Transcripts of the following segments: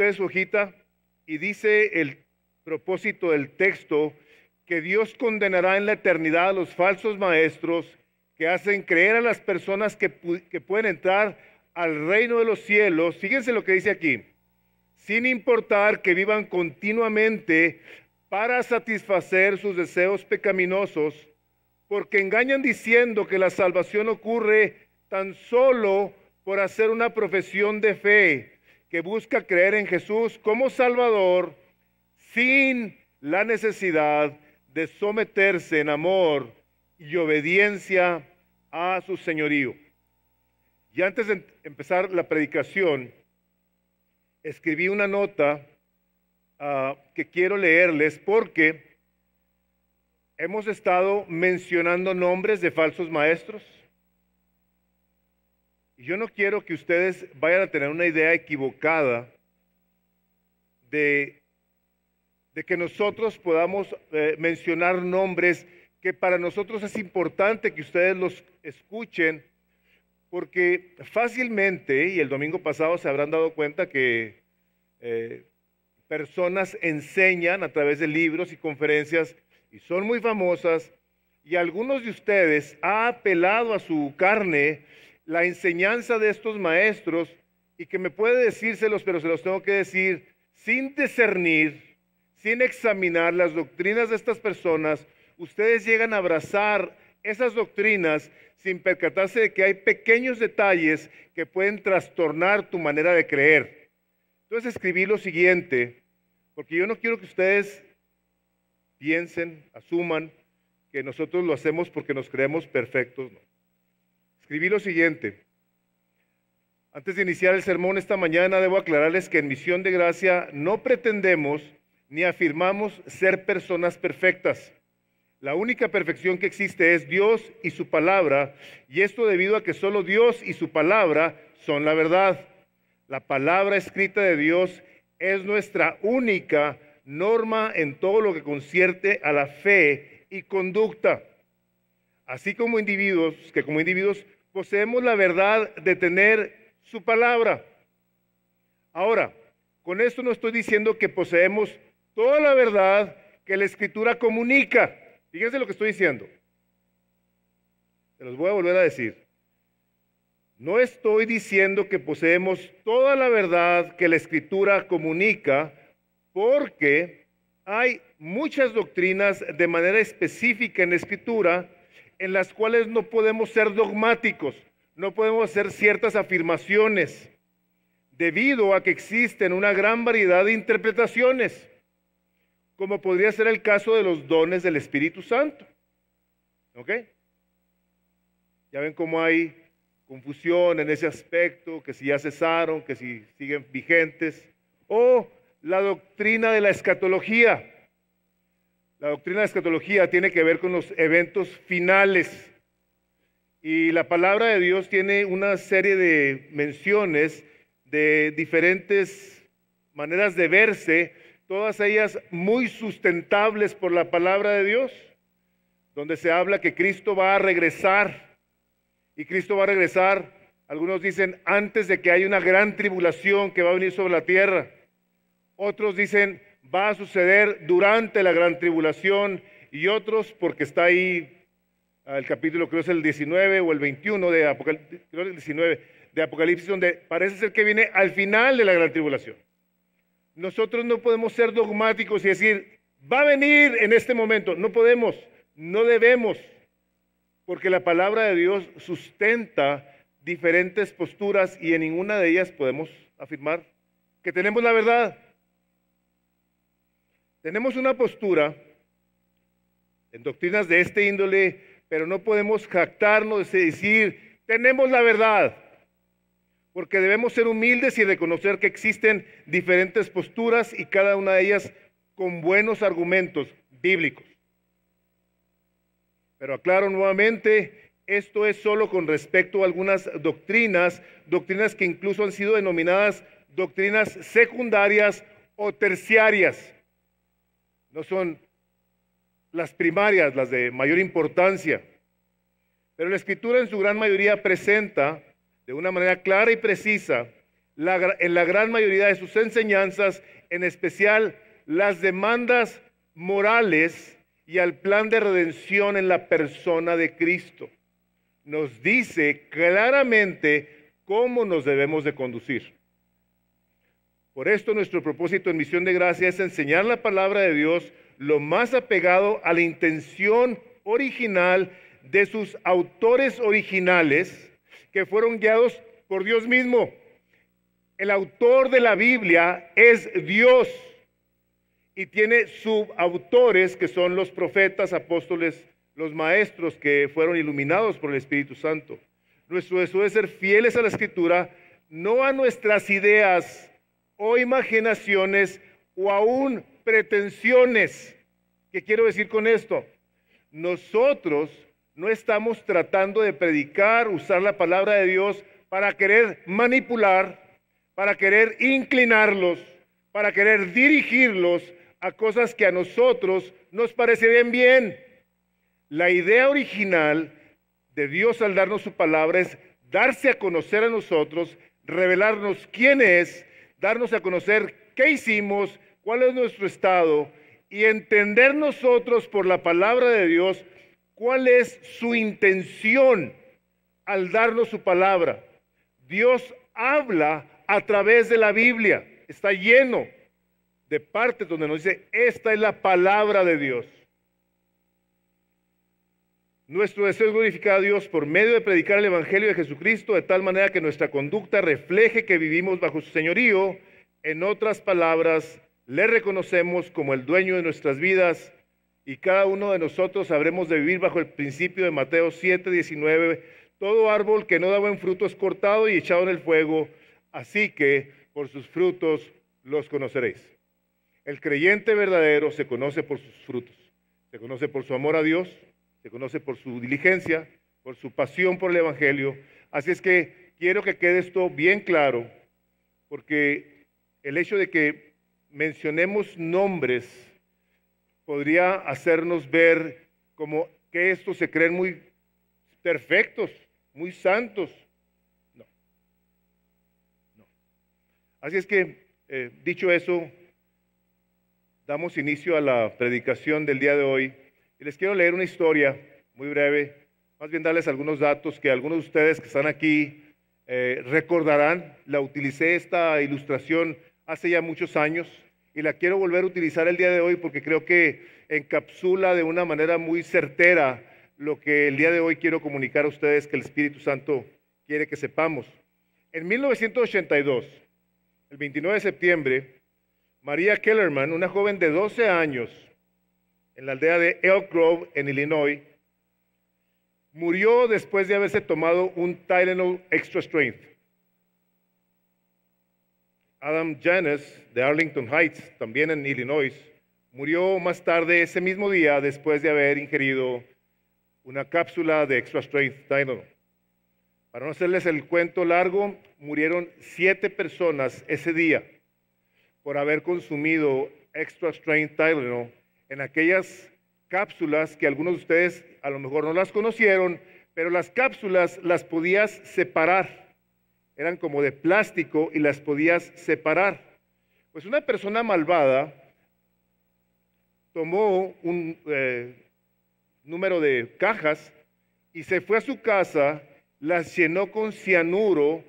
ustedes su hojita y dice el propósito del texto que Dios condenará en la eternidad a los falsos maestros que hacen creer a las personas que pueden entrar al reino de los cielos. Fíjense lo que dice aquí: sin importar que vivan continuamente para satisfacer sus deseos pecaminosos, porque engañan diciendo que la salvación ocurre tan solo por hacer una profesión de fe que busca creer en Jesús como Salvador sin la necesidad de someterse en amor y obediencia a su señorío. Y antes de empezar la predicación, escribí una nota que quiero leerles porque hemos estado mencionando nombres de falsos maestros. Y yo no quiero que ustedes vayan a tener una idea equivocada de que nosotros podamos mencionar nombres que para nosotros es importante que ustedes los escuchen, porque fácilmente, y el domingo pasado se habrán dado cuenta que personas enseñan a través de libros y conferencias y son muy famosas, y algunos de ustedes ha apelado a su carne la enseñanza de estos maestros, y que me puede decírselos, pero se los tengo que decir sin discernir, sin examinar las doctrinas de estas personas. Ustedes llegan a abrazar esas doctrinas sin percatarse de que hay pequeños detalles que pueden trastornar tu manera de creer. Entonces escribí lo siguiente, porque yo no quiero que ustedes piensen, asuman que nosotros lo hacemos porque nos creemos perfectos. No. Escribí lo siguiente: antes de iniciar el sermón esta mañana, debo aclararles que en Misión de Gracia no pretendemos ni afirmamos ser personas perfectas. La única perfección que existe es Dios y su palabra, y esto debido a que solo Dios y su palabra son la verdad. La palabra escrita de Dios es nuestra única norma en todo lo que concierne a la fe y conducta. Así como individuos poseemos la verdad de tener su palabra. Ahora, con esto no estoy diciendo que poseemos toda la verdad que la Escritura comunica. Fíjense lo que estoy diciendo. Se los voy a volver a decir. No estoy diciendo que poseemos toda la verdad que la Escritura comunica, porque hay muchas doctrinas de manera específica en la Escritura en las cuales no podemos ser dogmáticos, no podemos hacer ciertas afirmaciones, debido a que existen una gran variedad de interpretaciones, como podría ser el caso de los dones del Espíritu Santo. ¿Ok? Ya ven cómo hay confusión en ese aspecto, que si ya cesaron, que si siguen vigentes. O la doctrina de la escatología. La doctrina de la escatología tiene que ver con los eventos finales. Y la palabra de Dios tiene una serie de menciones de diferentes maneras de verse, todas ellas muy sustentables por la palabra de Dios, donde se habla que Cristo va a regresar. Y Cristo va a regresar, algunos dicen, antes de que haya una gran tribulación que va a venir sobre la tierra. Otros dicen, va a suceder durante la gran tribulación, y otros, porque está ahí el capítulo, creo es el 19 o el 21 de Apocalipsis, creo el 19 de Apocalipsis, donde parece ser que viene al final de la gran tribulación. Nosotros no podemos ser dogmáticos y decir, va a venir en este momento. No podemos, no debemos, porque la palabra de Dios sustenta diferentes posturas y en ninguna de ellas podemos afirmar que tenemos la verdad. Tenemos una postura en doctrinas de este índole, pero no podemos jactarnos de decir, tenemos la verdad, porque debemos ser humildes y reconocer que existen diferentes posturas y cada una de ellas con buenos argumentos bíblicos. Pero aclaro nuevamente, esto es solo con respecto a algunas doctrinas que incluso han sido denominadas doctrinas secundarias o terciarias. No son las primarias, las de mayor importancia. Pero la Escritura en su gran mayoría presenta de una manera clara y precisa en la gran mayoría de sus enseñanzas, en especial las demandas morales y al plan de redención en la persona de Cristo. Nos dice claramente cómo nos debemos de conducir. Por esto nuestro propósito en Misión de Gracia es enseñar la palabra de Dios lo más apegado a la intención original de sus autores originales, que fueron guiados por Dios mismo. El autor de la Biblia es Dios y tiene subautores que son los profetas, apóstoles, los maestros que fueron iluminados por el Espíritu Santo. Nuestro deseo es ser fieles a la Escritura, no a nuestras ideas o imaginaciones o aún pretensiones. ¿Qué quiero decir con esto? Nosotros no estamos tratando de predicar, usar la palabra de Dios para querer manipular, para querer inclinarlos, para querer dirigirlos a cosas que a nosotros nos parecerían bien. La idea original de Dios al darnos su palabra es darse a conocer a nosotros, revelarnos quién es, darnos a conocer qué hicimos, cuál es nuestro estado y entender nosotros por la palabra de Dios cuál es su intención al darnos su palabra. Dios habla a través de la Biblia, está lleno de partes donde nos dice, esta es la palabra de Dios. Nuestro deseo es glorificar a Dios por medio de predicar el Evangelio de Jesucristo de tal manera que nuestra conducta refleje que vivimos bajo su señorío. En otras palabras, le reconocemos como el dueño de nuestras vidas y cada uno de nosotros habremos de vivir bajo el principio de Mateo 7:19. Todo árbol que no da buen fruto es cortado y echado en el fuego, así que por sus frutos los conoceréis. El creyente verdadero se conoce por sus frutos, se conoce por su amor a Dios, se conoce por su diligencia, por su pasión por el Evangelio. Así es que quiero que quede esto bien claro, porque el hecho de que mencionemos nombres podría hacernos ver como que estos se creen muy perfectos, muy santos. No. Así es que, dicho eso, damos inicio a la predicación del día de hoy. Y les quiero leer una historia muy breve, más bien darles algunos datos que algunos de ustedes que están aquí recordarán. La utilicé esta ilustración hace ya muchos años y la quiero volver a utilizar el día de hoy porque creo que encapsula de una manera muy certera lo que el día de hoy quiero comunicar a ustedes que el Espíritu Santo quiere que sepamos. En 1982, el 29 de septiembre, María Kellerman, una joven de 12 años, en la aldea de Elk Grove, en Illinois, murió después de haberse tomado un Tylenol Extra Strength. Adam Janes, de Arlington Heights, también en Illinois, murió más tarde ese mismo día después de haber ingerido una cápsula de Extra Strength Tylenol. Para no hacerles el cuento largo, murieron 7 personas ese día por haber consumido Extra Strength Tylenol en aquellas cápsulas que algunos de ustedes a lo mejor no las conocieron, pero las cápsulas las podías separar. Eran como de plástico y las podías separar. Pues una persona malvada tomó un número de cajas y se fue a su casa, las llenó con cianuro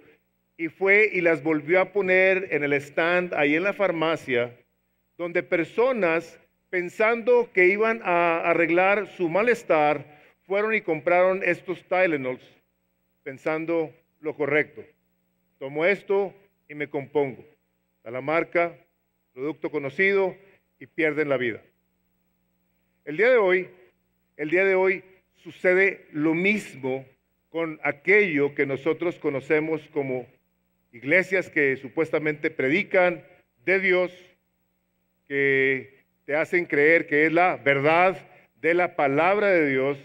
y fue y las volvió a poner en el stand ahí en la farmacia, donde personas pensando que iban a arreglar su malestar, fueron y compraron estos Tylenols, pensando lo correcto. Tomo esto y me compongo. A la marca, producto conocido, y pierden la vida. El día de hoy sucede lo mismo con aquello que nosotros conocemos como iglesias que supuestamente predican de Dios, que te hacen creer que es la verdad de la palabra de Dios,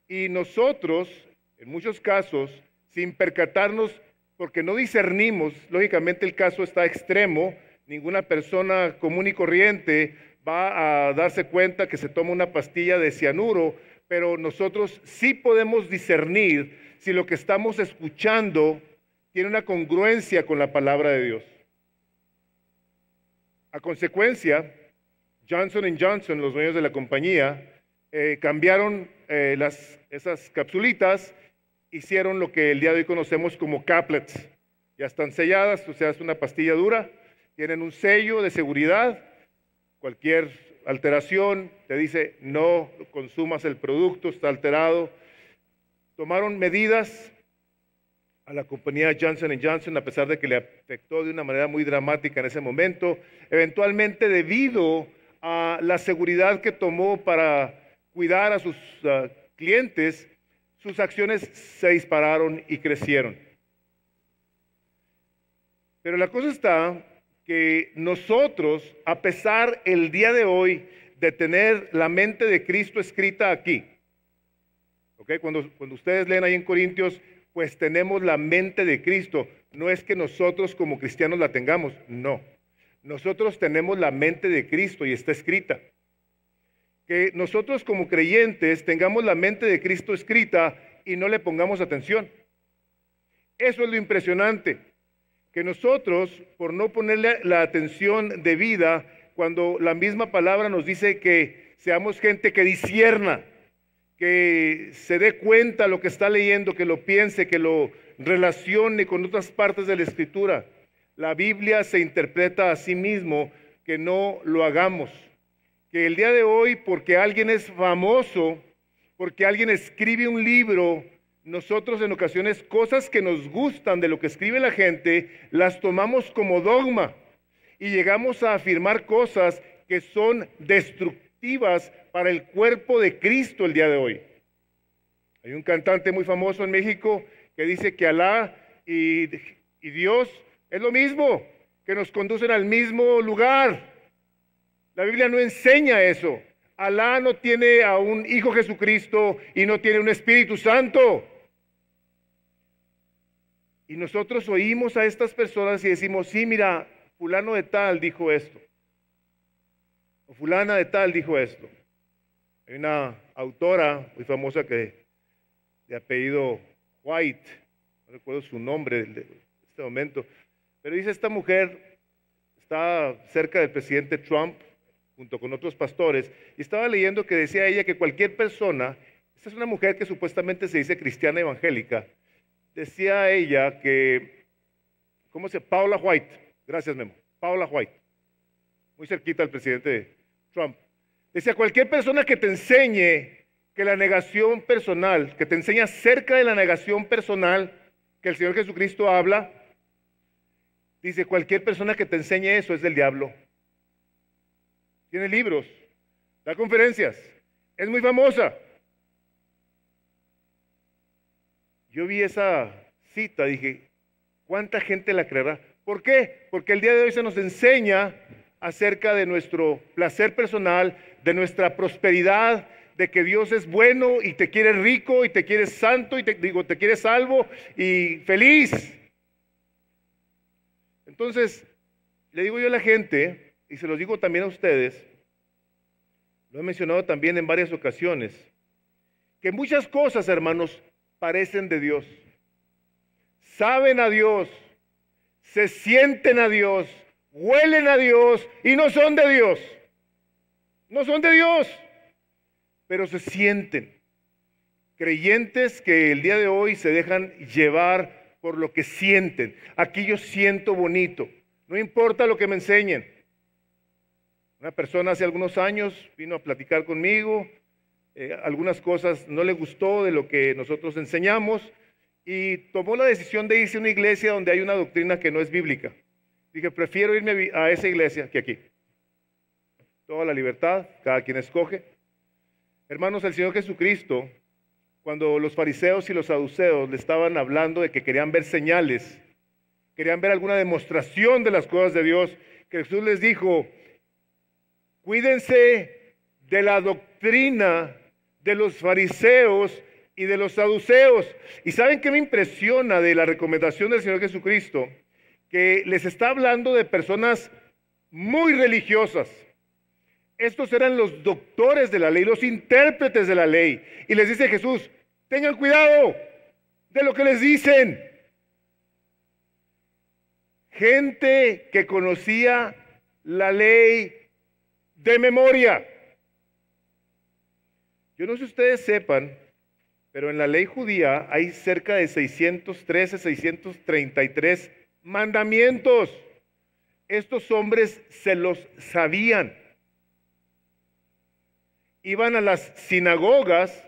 y nosotros, en muchos casos, sin percatarnos, porque no discernimos, lógicamente el caso está extremo, ninguna persona común y corriente va a darse cuenta que se toma una pastilla de cianuro, pero nosotros sí podemos discernir si lo que estamos escuchando tiene una congruencia con la palabra de Dios. A consecuencia, Johnson & Johnson, los dueños de la compañía, cambiaron esas capsulitas, hicieron lo que el día de hoy conocemos como caplets. Ya están selladas, o sea, es una pastilla dura, tienen un sello de seguridad, cualquier alteración te dice no consumas el producto, está alterado. Tomaron medidas a la compañía Johnson & Johnson, a pesar de que le afectó de una manera muy dramática en ese momento, eventualmente debido a la seguridad que tomó para cuidar a sus clientes, sus acciones se dispararon y crecieron. Pero la cosa está que nosotros, a pesar el día de hoy de tener la mente de Cristo escrita aquí, ¿okay? Cuando ustedes leen ahí en Corintios, pues tenemos la mente de Cristo. No es que nosotros como cristianos la tengamos, no. Nosotros tenemos la mente de Cristo y está escrita. Que nosotros como creyentes tengamos la mente de Cristo escrita y no le pongamos atención. Eso es lo impresionante. Que nosotros, por no ponerle la atención debida, cuando la misma palabra nos dice que seamos gente que discierna, que se dé cuenta lo que está leyendo, que lo piense, que lo relacione con otras partes de la Escritura. La Biblia se interpreta a sí mismo, que no lo hagamos. Que el día de hoy, porque alguien es famoso, porque alguien escribe un libro, nosotros en ocasiones cosas que nos gustan de lo que escribe la gente, las tomamos como dogma y llegamos a afirmar cosas que son destructivas para el cuerpo de Cristo el día de hoy. Hay un cantante muy famoso en México que dice que Alá y Dios es lo mismo, que nos conducen al mismo lugar. La Biblia no enseña eso. Alá no tiene a un Hijo Jesucristo y no tiene un Espíritu Santo. Y nosotros oímos a estas personas y decimos, sí, mira, fulano de tal dijo esto. O fulana de tal dijo esto. Hay una autora muy famosa de apellido White, no recuerdo su nombre en este momento, pero dice esta mujer, está cerca del presidente Trump, junto con otros pastores, y estaba leyendo que decía ella que cualquier persona, esta es una mujer que supuestamente se dice cristiana evangélica, decía ella que, ¿cómo se llama? Paula White, gracias Memo, Paula White, muy cerquita al presidente Trump. Decía, cualquier persona que te enseñe que la negación personal, que te enseñe acerca de la negación personal que el Señor Jesucristo habla, dice, cualquier persona que te enseñe eso es del diablo. Tiene libros, da conferencias, es muy famosa. Yo vi esa cita, dije, ¿cuánta gente la creerá? ¿Por qué? Porque el día de hoy se nos enseña acerca de nuestro placer personal, de nuestra prosperidad, de que Dios es bueno y te quiere rico y te quiere santo y te quiere salvo y feliz. Entonces, le digo yo a la gente, y se los digo también a ustedes, lo he mencionado también en varias ocasiones, que muchas cosas, hermanos, parecen de Dios. Saben a Dios, se sienten a Dios, huelen a Dios y no son de Dios. No son de Dios, pero se sienten. Creyentes que el día de hoy se dejan llevar por lo que sienten. Aquí yo siento bonito, no importa lo que me enseñen. Una persona hace algunos años vino a platicar conmigo, algunas cosas no le gustó de lo que nosotros enseñamos y tomó la decisión de irse a una iglesia donde hay una doctrina que no es bíblica. Dije, prefiero irme a esa iglesia que aquí. Toda la libertad, cada quien escoge. Hermanos, el Señor Jesucristo, cuando los fariseos y los saduceos le estaban hablando de que querían ver señales, querían ver alguna demostración de las cosas de Dios, que Jesús les dijo, cuídense de la doctrina de los fariseos y de los saduceos. ¿Y saben qué me impresiona de la recomendación del Señor Jesucristo? Que les está hablando de personas muy religiosas. Estos eran los doctores de la ley, los intérpretes de la ley. Y les dice Jesús, tengan cuidado de lo que les dicen. gente que conocía la ley de memoria. Yo no sé si ustedes sepan, pero en la ley judía hay cerca de 613, 633 mandamientos. Estos hombres se los sabían. Iban a las sinagogas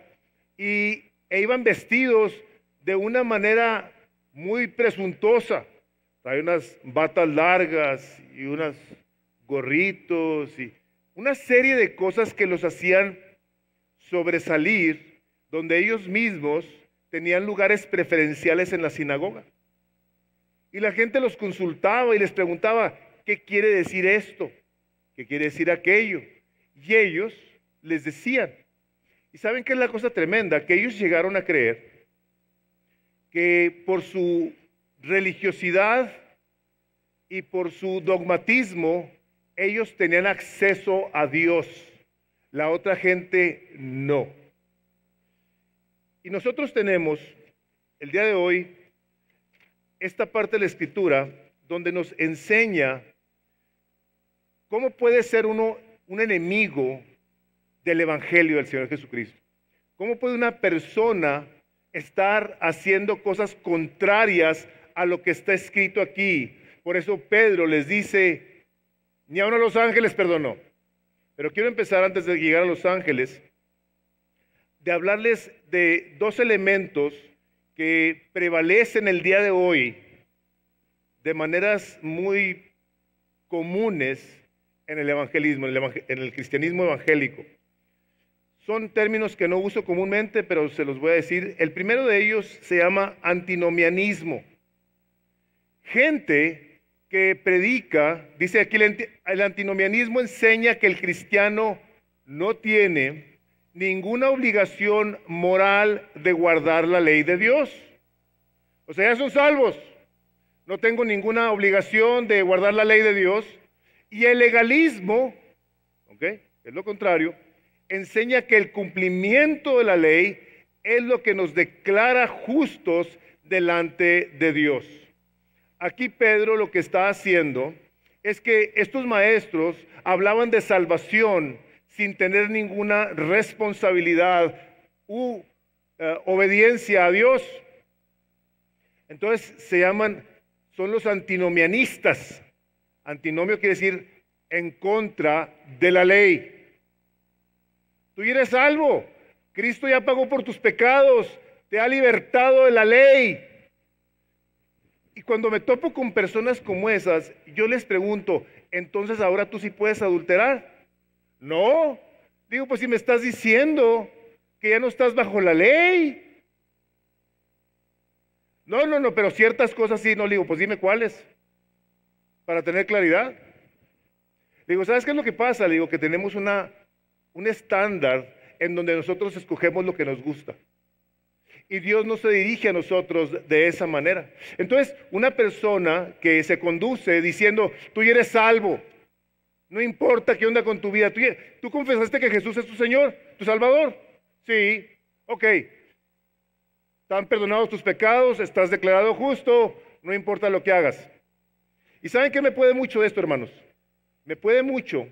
e iban vestidos de una manera muy presuntuosa. Hay unas batas largas y unos gorritos y una serie de cosas que los hacían sobresalir, donde ellos mismos tenían lugares preferenciales en la sinagoga. Y la gente los consultaba y les preguntaba, ¿qué quiere decir esto? ¿Qué quiere decir aquello? Y ellos les decían. ¿Y saben qué es la cosa tremenda? Que ellos llegaron a creer que por su religiosidad y por su dogmatismo, ellos tenían acceso a Dios. La otra gente no. Y nosotros tenemos, el día de hoy, esta parte de la Escritura donde nos enseña cómo puede ser uno un enemigo del Evangelio del Señor Jesucristo. ¿Cómo puede una persona estar haciendo cosas contrarias a lo que está escrito aquí? Por eso Pedro les dice, ni aun a los ángeles perdonó. Pero quiero empezar antes de llegar a los ángeles, de hablarles de dos elementos que prevalecen el día de hoy de maneras muy comunes en el evangelismo, en el cristianismo evangélico. Son términos que no uso comúnmente, pero se los voy a decir. El primero de ellos se llama antinomianismo. Gente que predica, dice aquí, el antinomianismo enseña que el cristiano no tiene ninguna obligación moral de guardar la ley de Dios. O sea, ya son salvos. No tengo ninguna obligación de guardar la ley de Dios. Y el legalismo, ¿ok?, es lo contrario, enseña que el cumplimiento de la ley es lo que nos declara justos delante de Dios. Aquí Pedro lo que está haciendo es que estos maestros hablaban de salvación sin tener ninguna responsabilidad u obediencia a Dios. Entonces son los antinomianistas. Antinomio quiere decir en contra de la ley. Tú ya eres salvo. Cristo ya pagó por tus pecados. Te ha libertado de la ley. Y cuando me topo con personas como esas, yo les pregunto, ¿entonces ahora tú sí puedes adulterar? No. Digo, pues si me estás diciendo que ya no estás bajo la ley. No, pero ciertas cosas sí. No, le digo, pues dime cuáles, para tener claridad. Le digo, ¿sabes qué es lo que pasa? Le digo que tenemos un estándar en donde nosotros escogemos lo que nos gusta. Y Dios no se dirige a nosotros de esa manera. Entonces, una persona que se conduce diciendo, tú ya eres salvo, no importa qué onda con tu vida, tú confesaste que Jesús es tu Señor, tu Salvador. Sí, ok. Están perdonados tus pecados, estás declarado justo, no importa lo que hagas. ¿Y saben qué me puede mucho de esto, hermanos? Me puede mucho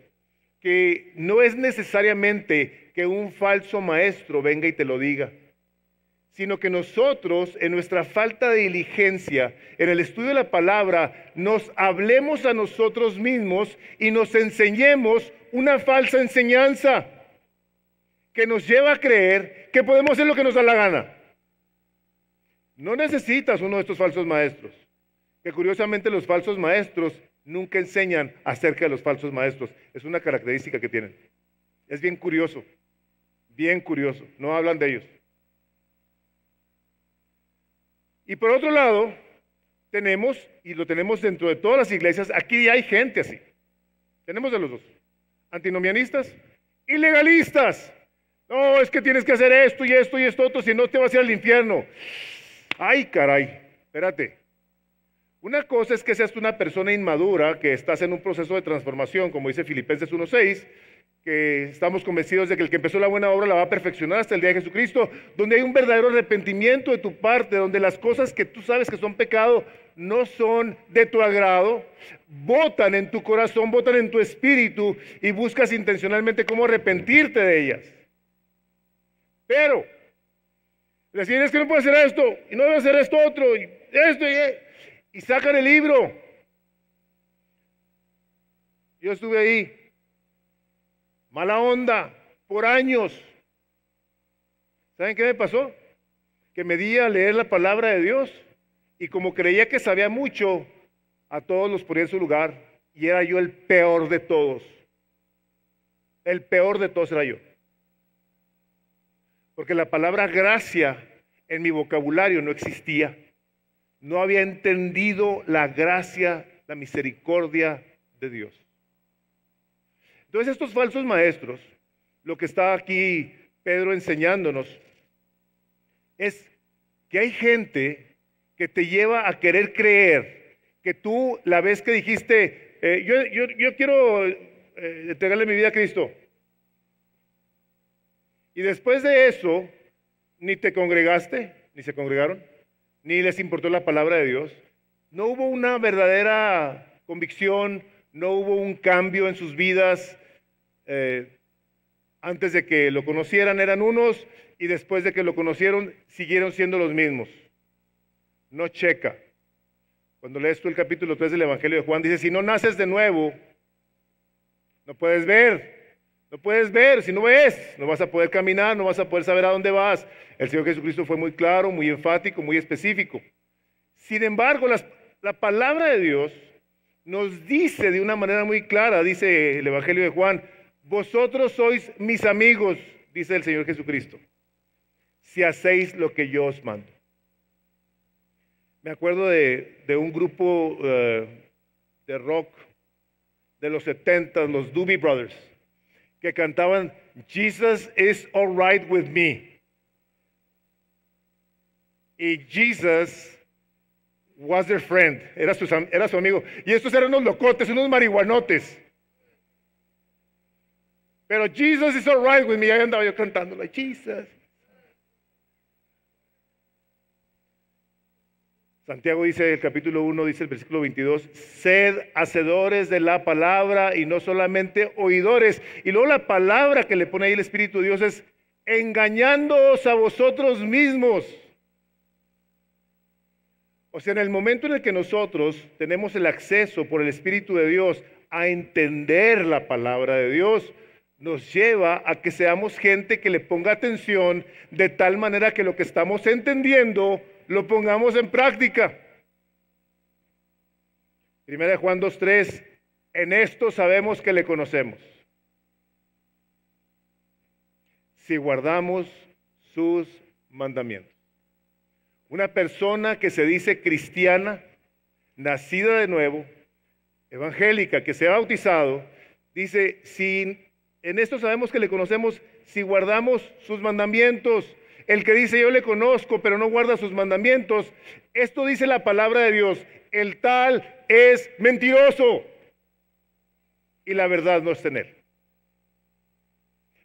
que no es necesariamente que un falso maestro venga y te lo diga, sino que nosotros, en nuestra falta de diligencia, en el estudio de la palabra, nos hablemos a nosotros mismos y nos enseñemos una falsa enseñanza que nos lleva a creer que podemos hacer lo que nos da la gana. No necesitas uno de estos falsos maestros, que curiosamente los falsos maestros nunca enseñan acerca de los falsos maestros. Es una característica que tienen. Es bien curioso, no hablan de ellos. Y por otro lado, tenemos, y lo tenemos dentro de todas las iglesias, aquí hay gente así. Tenemos de los dos, antinomianistas y legalistas. No, es que tienes que hacer esto y esto y esto otro, si no te vas a ir al infierno. Ay, caray, espérate. Una cosa es que seas una persona inmadura, que estás en un proceso de transformación, como dice Filipenses 1:6, que estamos convencidos de que el que empezó la buena obra la va a perfeccionar hasta el día de Jesucristo, donde hay un verdadero arrepentimiento de tu parte, donde las cosas que tú sabes que son pecado no son de tu agrado, botan en tu corazón, botan en tu espíritu y buscas intencionalmente cómo arrepentirte de ellas. Pero decir, es que no puedo hacer esto, y no debo hacer esto otro, y esto, y sacan el libro. Yo estuve ahí, mala onda, por años. ¿Saben qué me pasó? Que me di a leer la palabra de Dios, y como creía que sabía mucho, a todos los ponía en su lugar, y era yo el peor de todos. El peor de todos era yo. Porque la palabra gracia en mi vocabulario no existía. No había entendido la gracia, la misericordia de Dios. Entonces estos falsos maestros, lo que está aquí Pedro enseñándonos, es que hay gente que te lleva a querer creer, que tú la vez que dijiste, yo quiero entregarle mi vida a Cristo. Y después de eso, ni te congregaste, ni se congregaron, ni les importó la palabra de Dios. No hubo una verdadera convicción, no hubo un cambio en sus vidas. Antes de que lo conocieran eran unos y después de que lo conocieron siguieron siendo los mismos. No checa. Cuando lees tú el capítulo 3 del Evangelio de Juan, dice, si no naces de nuevo, no puedes ver. No puedes ver, si no ves, no vas a poder caminar, no vas a poder saber a dónde vas. El Señor Jesucristo fue muy claro, muy enfático, muy específico. Sin embargo, la palabra de Dios nos dice de una manera muy clara, dice el Evangelio de Juan, vosotros sois mis amigos, dice el Señor Jesucristo, si hacéis lo que yo os mando. Me acuerdo de un grupo de rock de los 70, los Doobie Brothers, que cantaban Jesus is all right with me. Y Jesus was their friend, era su amigo. Y estos eran unos locotes, unos marihuanotes. Pero Jesus is all right with me, ahí andaba yo cantando, like Jesus. Santiago dice, el capítulo 1, dice el versículo 22, sed hacedores de la palabra y no solamente oidores. Y luego la palabra que le pone ahí el Espíritu de Dios es engañándoos a vosotros mismos. O sea, en el momento en el que nosotros tenemos el acceso por el Espíritu de Dios a entender la palabra de Dios, nos lleva a que seamos gente que le ponga atención de tal manera que lo que estamos entendiendo lo pongamos en práctica. Primera de Juan 2:3, en esto sabemos que le conocemos, si guardamos sus mandamientos. Una persona que se dice cristiana, nacida de nuevo, evangélica, que se ha bautizado, dice, si en esto sabemos que le conocemos, si guardamos sus mandamientos. El que dice yo le conozco, pero no guarda sus mandamientos, esto dice la palabra de Dios, el tal es mentiroso y la verdad no está en él.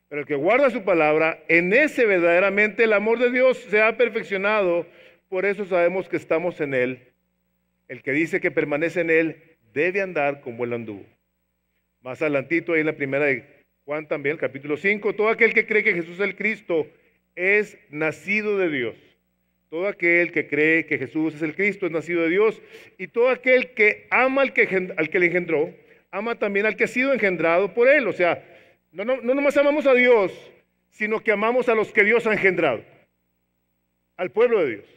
Pero el que guarda su palabra, en ese verdaderamente el amor de Dios se ha perfeccionado, por eso sabemos que estamos en él. El que dice que permanece en él debe andar como él anduvo. Más adelantito, ahí en la primera de Juan también, el capítulo 5, todo aquel que cree que Jesús es el Cristo es nacido de Dios. Todo aquel que cree que Jesús es el Cristo es nacido de Dios. Y todo aquel que ama al que le engendró, ama también al que ha sido engendrado por él. O sea, no nomás amamos a Dios, sino que amamos a los que Dios ha engendrado, al pueblo de Dios.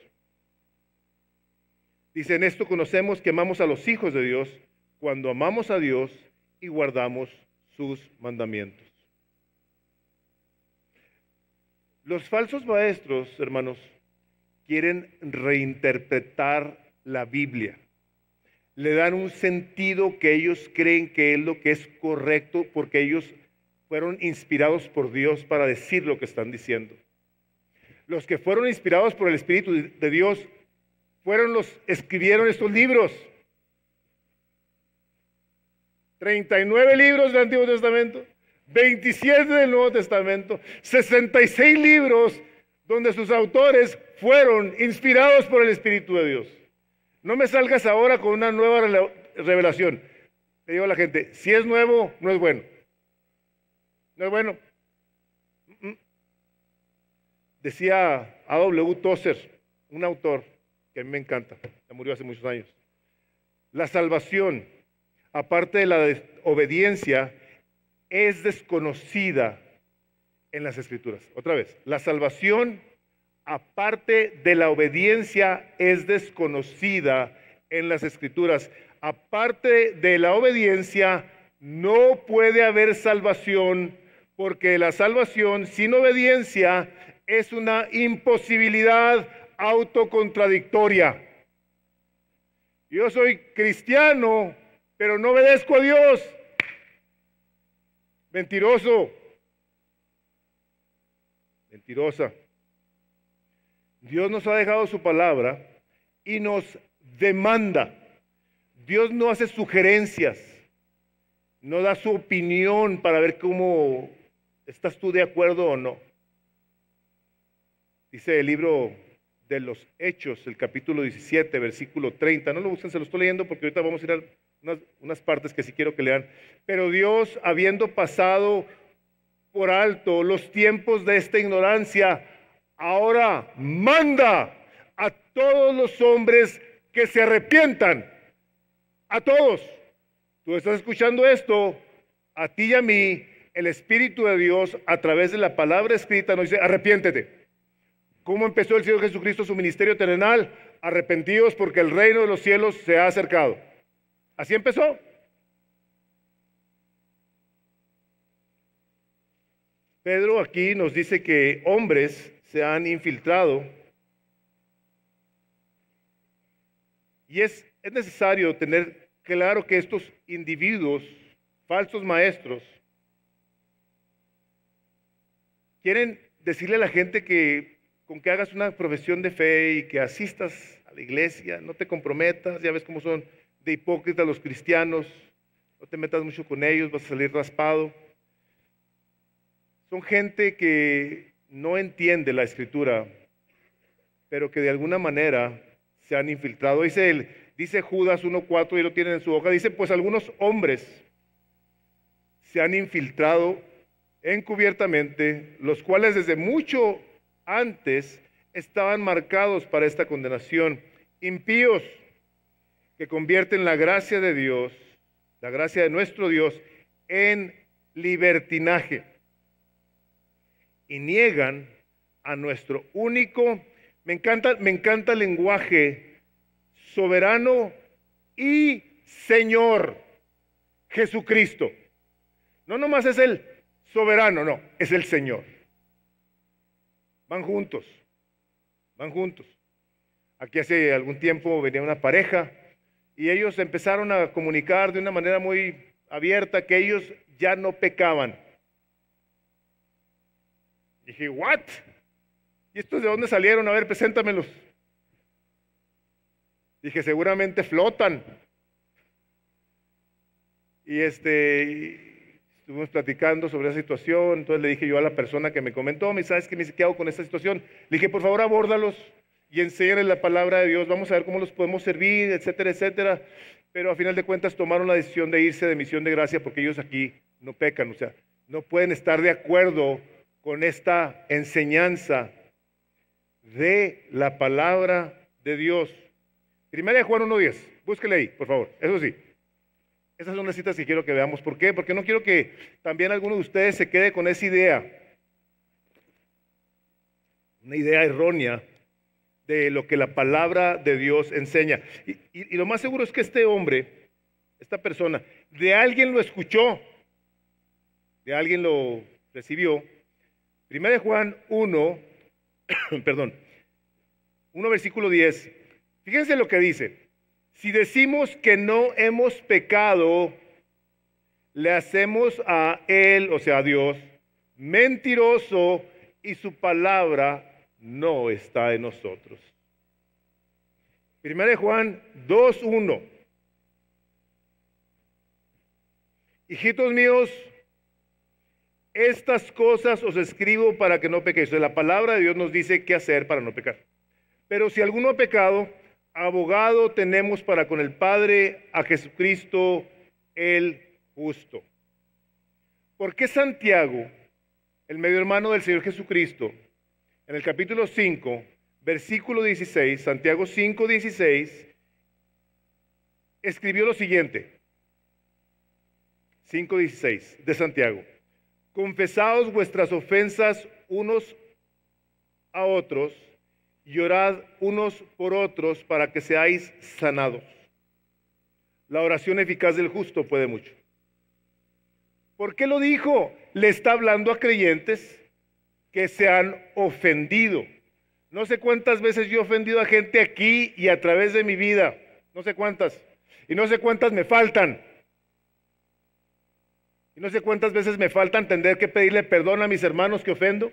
Dice, en esto conocemos que amamos a los hijos de Dios, cuando amamos a Dios y guardamos sus mandamientos. Los falsos maestros, hermanos, quieren reinterpretar la Biblia. Le dan un sentido que ellos creen que es lo que es correcto porque ellos fueron inspirados por Dios para decir lo que están diciendo. Los que fueron inspirados por el Espíritu de Dios escribieron estos libros. 39 libros del Antiguo Testamento. 27 del Nuevo Testamento, 66 libros donde sus autores fueron inspirados por el Espíritu de Dios. No me salgas ahora con una nueva revelación. Le digo a la gente, si es nuevo, no es bueno. No es bueno. Decía A.W. Tozer, un autor que a mí me encanta, ya murió hace muchos años. La salvación, aparte de la obediencia, es desconocida en las Escrituras. Otra vez, la salvación, aparte de la obediencia, es desconocida en las Escrituras. Aparte de la obediencia, no puede haber salvación, porque la salvación sin obediencia es una imposibilidad autocontradictoria. Yo soy cristiano, pero no obedezco a Dios. Mentiroso. Mentirosa. Dios nos ha dejado su palabra y nos demanda. Dios no hace sugerencias, no da su opinión para ver cómo estás tú de acuerdo o no. Dice el libro de los Hechos, el capítulo 17, versículo 30. No lo busquen, se lo estoy leyendo porque ahorita vamos a ir a unas partes que sí quiero que lean. Pero Dios, habiendo pasado por alto los tiempos de esta ignorancia, ahora manda a todos los hombres que se arrepientan. A todos. Tú estás escuchando esto, a ti y a mí, el Espíritu de Dios, a través de la palabra escrita, nos dice, arrepiéntete. ¿Cómo empezó el Señor Jesucristo su ministerio terrenal? Arrepentidos porque el reino de los cielos se ha acercado. Así empezó. Pedro aquí nos dice que hombres se han infiltrado y es necesario tener claro que estos individuos, falsos maestros, quieren decirle a la gente que con que hagas una profesión de fe y que asistas a la iglesia, no te comprometas, ya ves cómo son de hipócritas los cristianos, no te metas mucho con ellos, vas a salir raspado. Son gente que no entiende la Escritura, pero que de alguna manera se han infiltrado. Dice Judas 1:4, y lo tienen en su hoja, dice, pues algunos hombres se han infiltrado encubiertamente, los cuales desde mucho antes estaban marcados para esta condenación, impíos que convierten la gracia de Dios, la gracia de nuestro Dios, en libertinaje y niegan a nuestro único, me encanta el lenguaje, soberano y Señor Jesucristo. No nomás es el soberano, no, es el Señor. Van juntos, van juntos. Aquí hace algún tiempo venía una pareja y ellos empezaron a comunicar de una manera muy abierta que ellos ya no pecaban. Dije, ¿what? ¿Y estos de dónde salieron? A ver, preséntamelos. Dije, seguramente flotan. Y estuvimos platicando sobre esa situación. Entonces le dije yo a la persona que me comentó, ¿sabes qué? ¿Qué hago con esta situación? Le dije, por favor, abórdalos y enséñales la palabra de Dios. Vamos a ver cómo los podemos servir, etcétera, etcétera. Pero a final de cuentas tomaron la decisión de irse de misión de gracia porque ellos aquí no pecan. O sea, no pueden estar de acuerdo con esta enseñanza de la palabra de Dios. Primera de Juan 1:10, búsquele ahí, por favor. Eso sí, esas son las citas que quiero que veamos. ¿Por qué? Porque no quiero que también alguno de ustedes se quede con esa idea, una idea errónea de lo que la palabra de Dios enseña. Y lo más seguro es que este hombre, esta persona, de alguien lo escuchó, de alguien lo recibió. Primera de Juan 1, perdón, 1 versículo 10. Fíjense lo que dice. Si decimos que no hemos pecado, le hacemos a Él, o sea, a Dios, mentiroso y su palabra no está en nosotros. Primera de Juan 2:1. Hijitos míos, Estas cosas os escribo para que no pequéis. La palabra de Dios nos dice qué hacer para no pecar. Pero si alguno ha pecado, abogado tenemos para con el Padre, a Jesucristo el justo. ¿Por qué Santiago, el medio hermano del Señor Jesucristo, en el capítulo 5, versículo 16, Santiago 5, 16, escribió lo siguiente? 5, 16 de Santiago. Confesaos vuestras ofensas unos a otros y orad unos por otros para que seáis sanados. La oración eficaz del justo puede mucho. ¿Por qué lo dijo? Le está hablando a creyentes que se han ofendido. No sé cuántas veces yo he ofendido a gente aquí y a través de mi vida. No sé cuántas. Y no sé cuántas me faltan. Y no sé cuántas veces me falta entender que pedirle perdón a mis hermanos que ofendo.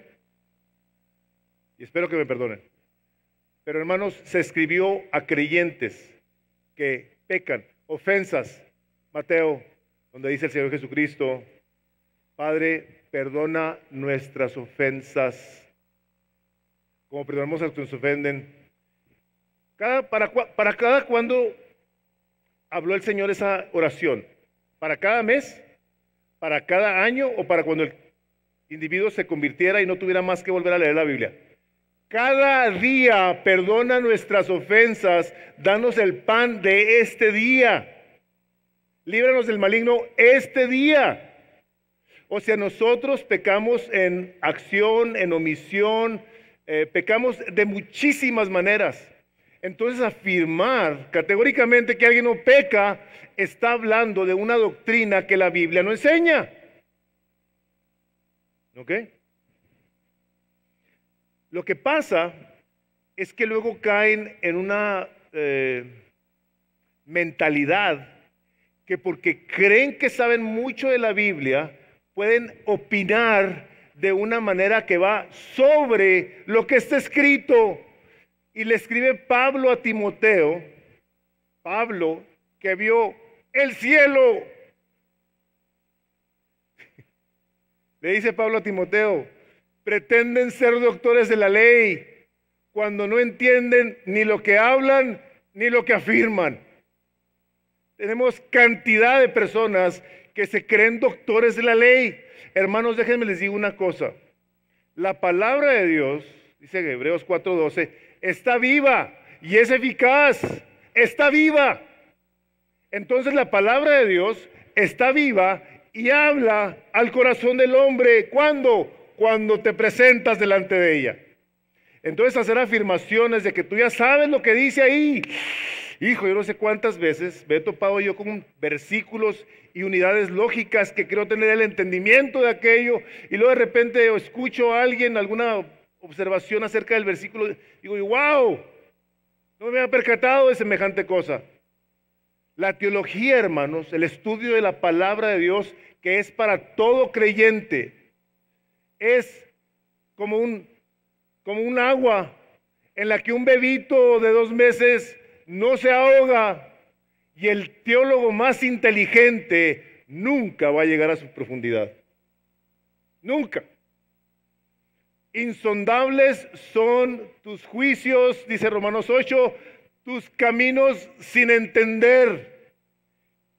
Y espero que me perdonen. Pero hermanos, se escribió a creyentes que pecan. Ofensas. Mateo, donde dice el Señor Jesucristo, Padre, perdona nuestras ofensas, como perdonamos a los que nos ofenden. ¿Para cada cuándo habló el Señor esa oración? ¿Para cada mes? ¿Para cada año? ¿O para cuando el individuo se convirtiera y no tuviera más que volver a leer la Biblia? Cada día perdona nuestras ofensas, danos el pan de este día. Líbranos del maligno este día. O sea, nosotros pecamos en acción, en omisión, pecamos de muchísimas maneras. Entonces, afirmar categóricamente que alguien no peca está hablando de una doctrina que la Biblia no enseña. ¿Ok? Lo que pasa es que luego caen en una mentalidad que porque creen que saben mucho de la Biblia, pueden opinar de una manera que va sobre lo que está escrito. Y le escribe Pablo a Timoteo, Pablo que vio el cielo. Le dice Pablo a Timoteo, pretenden ser doctores de la ley cuando no entienden ni lo que hablan ni lo que afirman. Tenemos cantidad de personas que se creen doctores de la ley. Hermanos, déjenme les digo una cosa. La palabra de Dios, dice Hebreos 4:12, está viva y es eficaz. Está viva. Entonces la palabra de Dios está viva y habla al corazón del hombre. ¿Cuándo? Cuando te presentas delante de ella. Entonces hacer afirmaciones de que tú ya sabes lo que dice ahí. Hijo, yo no sé cuántas veces me he topado yo con versículos y unidades lógicas que quiero tener el entendimiento de aquello y luego de repente escucho a alguien alguna observación acerca del versículo y digo, wow, no me había percatado de semejante cosa. La teología, hermanos, el estudio de la palabra de Dios, que es para todo creyente, es como un agua en la que un bebito de 2 meses no se ahoga y el teólogo más inteligente nunca va a llegar a su profundidad. Nunca. Insondables son tus juicios, dice Romanos 8, tus caminos sin entender.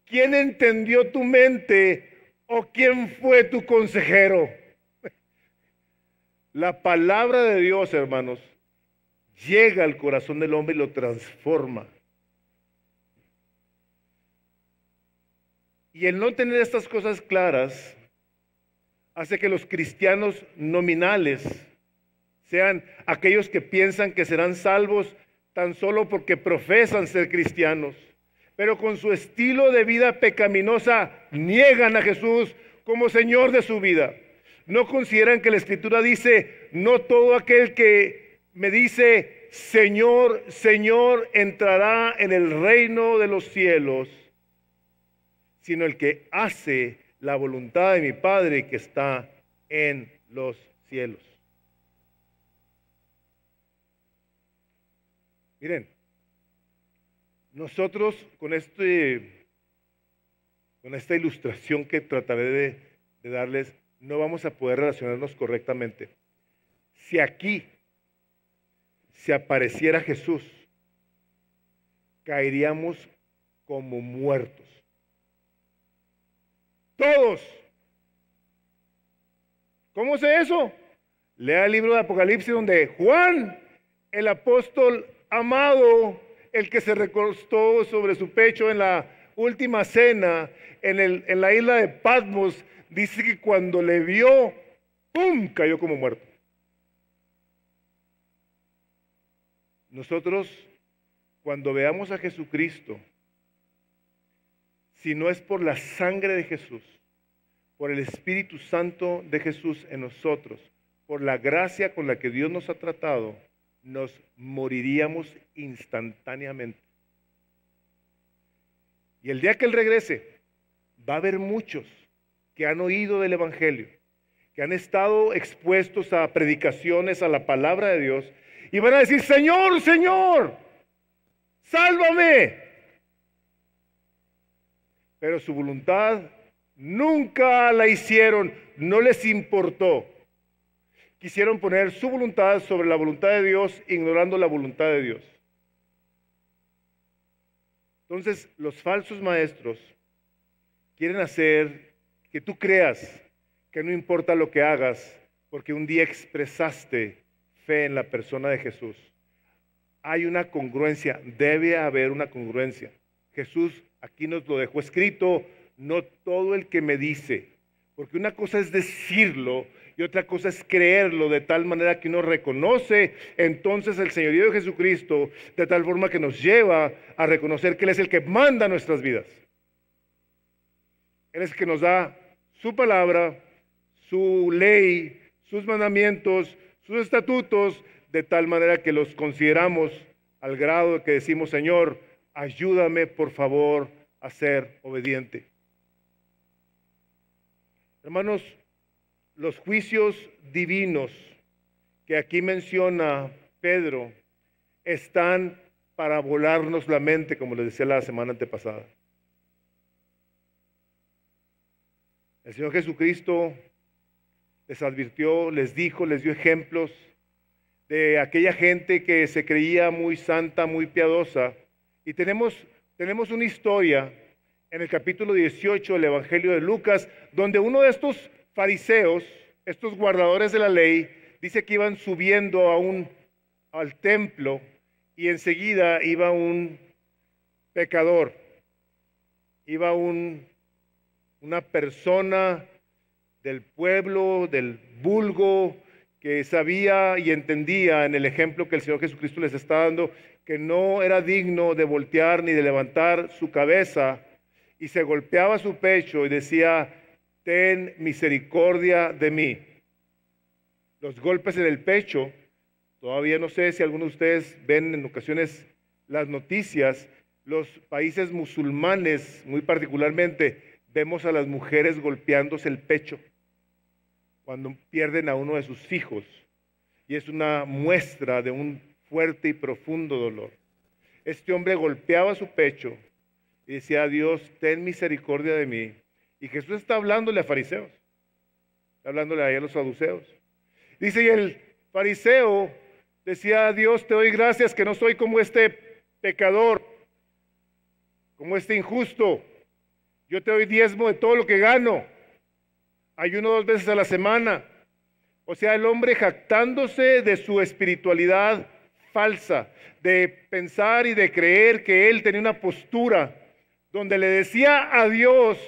¿Quién entendió tu mente o quién fue tu consejero? La palabra de Dios, hermanos, llega al corazón del hombre y lo transforma. Y el no tener estas cosas claras hace que los cristianos nominales sean aquellos que piensan que serán salvos tan solo porque profesan ser cristianos, pero con su estilo de vida pecaminosa niegan a Jesús como Señor de su vida. No consideran que la Escritura dice, no todo aquel que me dice, Señor, Señor, entrará en el reino de los cielos, sino el que hace la voluntad de mi Padre que está en los cielos. Miren, nosotros con esta ilustración que trataré de darles, no vamos a poder relacionarnos correctamente. Si aquí se apareciera Jesús, caeríamos como muertos. Todos. ¿Cómo sé eso? Lea el libro de Apocalipsis donde Juan, el apóstol amado, el que se recostó sobre su pecho en la última cena, en la isla de Patmos, dice que cuando le vio, ¡pum!, cayó como muerto. Nosotros, cuando veamos a Jesucristo, si no es por la sangre de Jesús, por el Espíritu Santo de Jesús en nosotros, por la gracia con la que Dios nos ha tratado, nos moriríamos instantáneamente. Y el día que Él regrese, va a haber muchos que han oído del Evangelio, que han estado expuestos a predicaciones, a la palabra de Dios, y van a decir, Señor, Señor, sálvame. Pero su voluntad nunca la hicieron, no les importó. Quisieron poner su voluntad sobre la voluntad de Dios, ignorando la voluntad de Dios. Entonces, los falsos maestros quieren hacer que tú creas que no importa lo que hagas, porque un día expresaste fe en la persona de Jesús. Hay una congruencia, debe haber una congruencia. Jesús aquí nos lo dejó escrito, no todo el que me dice, porque una cosa es decirlo y otra cosa es creerlo de tal manera que uno reconoce entonces el señorío de Jesucristo, de tal forma que nos lleva a reconocer que Él es el que manda nuestras vidas. Él es el que nos da su palabra, su ley, sus mandamientos, sus estatutos, de tal manera que los consideramos al grado de que decimos, Señor, ayúdame por favor a ser obediente. Hermanos, los juicios divinos que aquí menciona Pedro están para volarnos la mente, como les decía la semana antepasada. El Señor Jesucristo les advirtió, les dijo, les dio ejemplos de aquella gente que se creía muy santa, muy piadosa. Y tenemos una historia en el capítulo 18 del Evangelio de Lucas, donde uno de estos fariseos, estos guardadores de la ley, dice que iban subiendo al templo y enseguida iba un pecador, iba una persona del pueblo, del vulgo, que sabía y entendía en el ejemplo que el Señor Jesucristo les está dando, que no era digno de voltear ni de levantar su cabeza, y se golpeaba su pecho y decía, ten misericordia de mí. Los golpes en el pecho, todavía no sé si algunos de ustedes ven en ocasiones las noticias, los países musulmanes muy particularmente, vemos a las mujeres golpeándose el pecho cuando pierden a uno de sus hijos, y es una muestra de un fuerte y profundo dolor. Este hombre golpeaba su pecho y decía a Dios, ten misericordia de mí. Y Jesús está hablándole a fariseos, está hablándole a los saduceos. Dice, y el fariseo decía a Dios, te doy gracias que no soy como este pecador, como este injusto. Yo te doy diezmo de todo lo que gano. Ayuno 2 veces a la semana. O sea, el hombre jactándose de su espiritualidad falsa, de pensar y de creer que él tenía una postura donde le decía a Dios,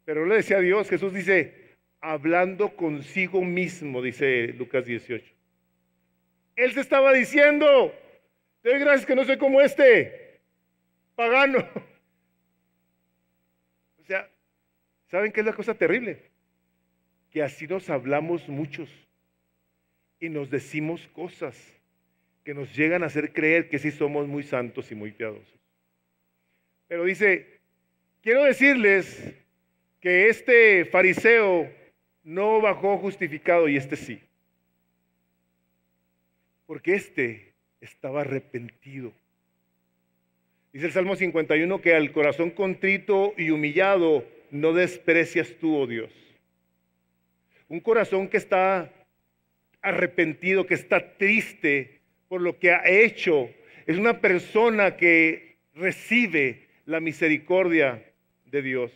pero no le decía a Dios, Jesús dice, hablando consigo mismo, dice Lucas 18. Él se estaba diciendo, te doy gracias que no soy como este pagano. O sea, ¿saben qué es la cosa terrible? Que así nos hablamos muchos y nos decimos cosas que nos llegan a hacer creer que sí somos muy santos y muy piadosos. Pero dice, quiero decirles que este fariseo no bajó justificado y este sí. Porque este estaba arrepentido. Dice el Salmo 51 que al corazón contrito y humillado no desprecias tú, oh Dios. un corazón que está arrepentido, que está triste por lo que ha hecho. Es una persona que recibe la misericordia de Dios.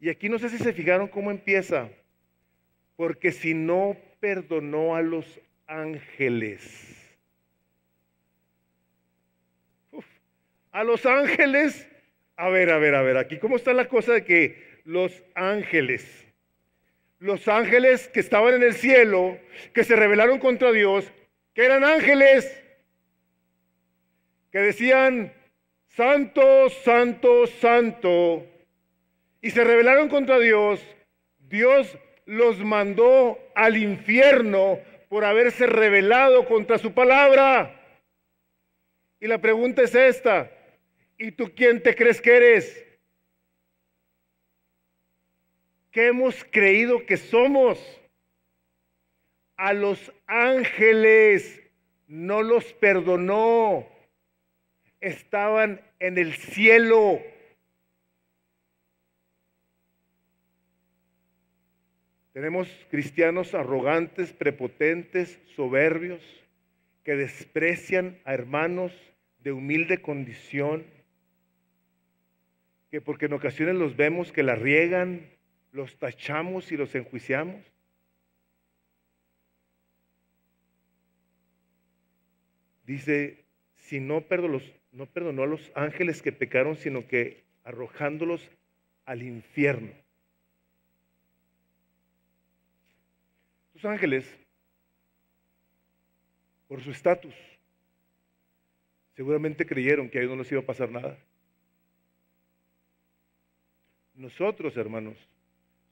Y aquí no sé si se fijaron cómo empieza. Porque si no perdonó a los ángeles. A los ángeles. A ver, aquí cómo está la cosa de que los ángeles que estaban en el cielo, que se rebelaron contra Dios, que eran ángeles, que decían, santo, santo, santo, y se rebelaron contra Dios, Dios los mandó al infierno por haberse rebelado contra su palabra. Y la pregunta es esta, ¿y tú quién te crees que eres? ¿Qué hemos creído que somos? A los ángeles no los perdonó. Estaban en el cielo. Tenemos cristianos arrogantes, prepotentes, soberbios, que desprecian a hermanos de humilde condición, que porque en ocasiones los vemos que la riegan, los tachamos y los enjuiciamos. Dice, si no perdonó a los ángeles que pecaron, sino que arrojándolos al infierno. Los ángeles, por su estatus, seguramente creyeron que a ellos no les iba a pasar nada. Nosotros, hermanos,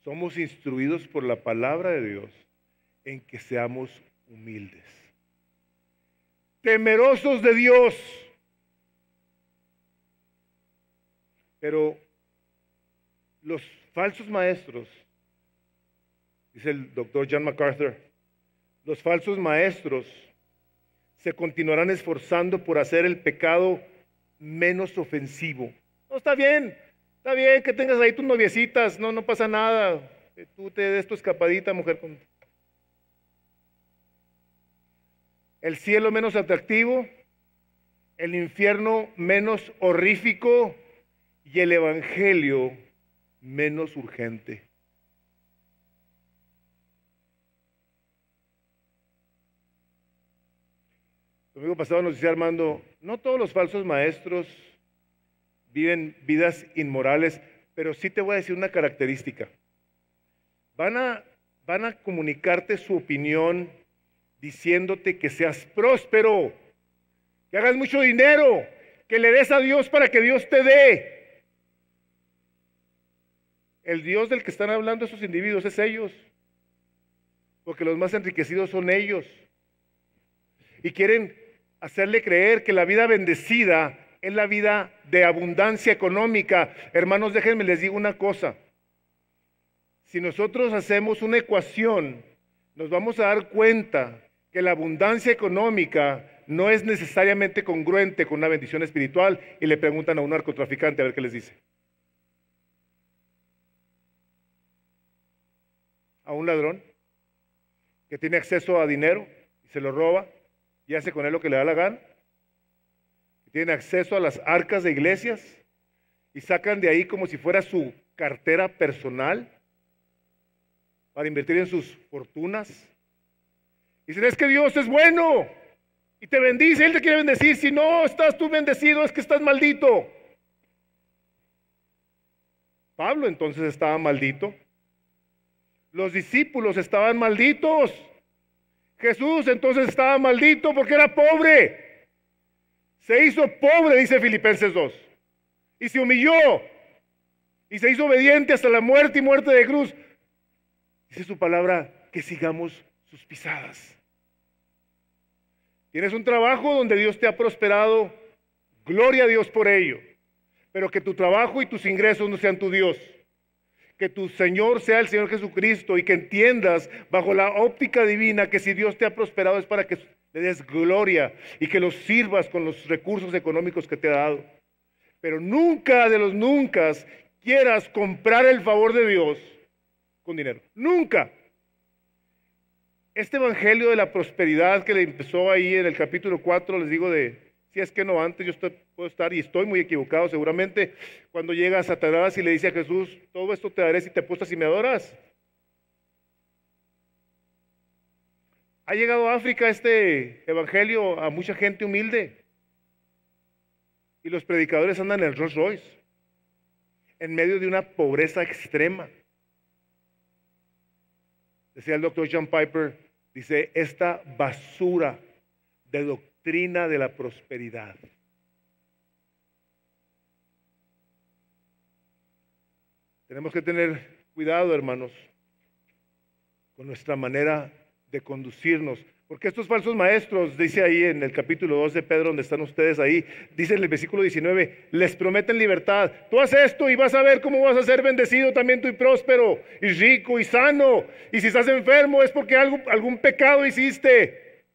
somos instruidos por la palabra de Dios en que seamos humildes, temerosos de Dios. Pero los falsos maestros, dice el doctor John MacArthur, los falsos maestros se continuarán esforzando por hacer el pecado menos ofensivo. No, está bien que tengas ahí tus noviecitas, no pasa nada, que tú te des tu escapadita, mujer. El cielo menos atractivo, el infierno menos horrífico y el evangelio menos urgente. El domingo pasado nos decía Armando, no todos los falsos maestros viven vidas inmorales, pero sí te voy a decir una característica. Van a comunicarte su opinión diciéndote que seas próspero, que hagas mucho dinero, que le des a Dios para que Dios te dé. El Dios del que están hablando esos individuos es ellos, porque los más enriquecidos son ellos. Y quieren hacerle creer que la vida bendecida es la vida de abundancia económica. Hermanos, déjenme les digo una cosa. Si nosotros hacemos una ecuación, nos vamos a dar cuenta que la abundancia económica no es necesariamente congruente con una bendición espiritual. Y le preguntan a un narcotraficante a ver qué les dice. A un ladrón que tiene acceso a dinero y se lo roba y hace con él lo que le da la gana. Tienen acceso a las arcas de iglesias y sacan de ahí como si fuera su cartera personal para invertir en sus fortunas. Dicen, es que Dios es bueno y te bendice, Él te quiere bendecir. Si no estás tú bendecido, es que estás maldito. Pablo entonces estaba maldito. Los discípulos estaban malditos. Jesús entonces estaba maldito porque era pobre. Se hizo pobre, dice Filipenses 2, y se humilló, y se hizo obediente hasta la muerte y muerte de cruz. Dice su palabra, que sigamos sus pisadas. Tienes un trabajo donde Dios te ha prosperado, gloria a Dios por ello, pero que tu trabajo y tus ingresos no sean tu Dios. Que tu Señor sea el Señor Jesucristo y que entiendas bajo la óptica divina que si Dios te ha prosperado es para que le des gloria y que los sirvas con los recursos económicos que te ha dado. Pero nunca de los nunca quieras comprar el favor de Dios con dinero. Nunca. Este evangelio de la prosperidad que le empezó ahí en el capítulo 4, les digo si es que no antes, puedo estar y estoy muy equivocado seguramente, cuando llega Satanás y le dice a Jesús, todo esto te daré si te postras y me adoras. Ha llegado a África este evangelio a mucha gente humilde y los predicadores andan en el Rolls Royce en medio de una pobreza extrema. Decía el doctor John Piper, dice, esta basura de doctrina de la prosperidad. Tenemos que tener cuidado, hermanos, con nuestra manera de conducirnos. Porque estos falsos maestros, dice ahí en el capítulo 2 de Pedro, donde están ustedes ahí, dice en el versículo 19, les prometen libertad. Tú haz esto y vas a ver cómo vas a ser bendecido también tú y próspero, y rico y sano. Y si estás enfermo es porque algún pecado hiciste.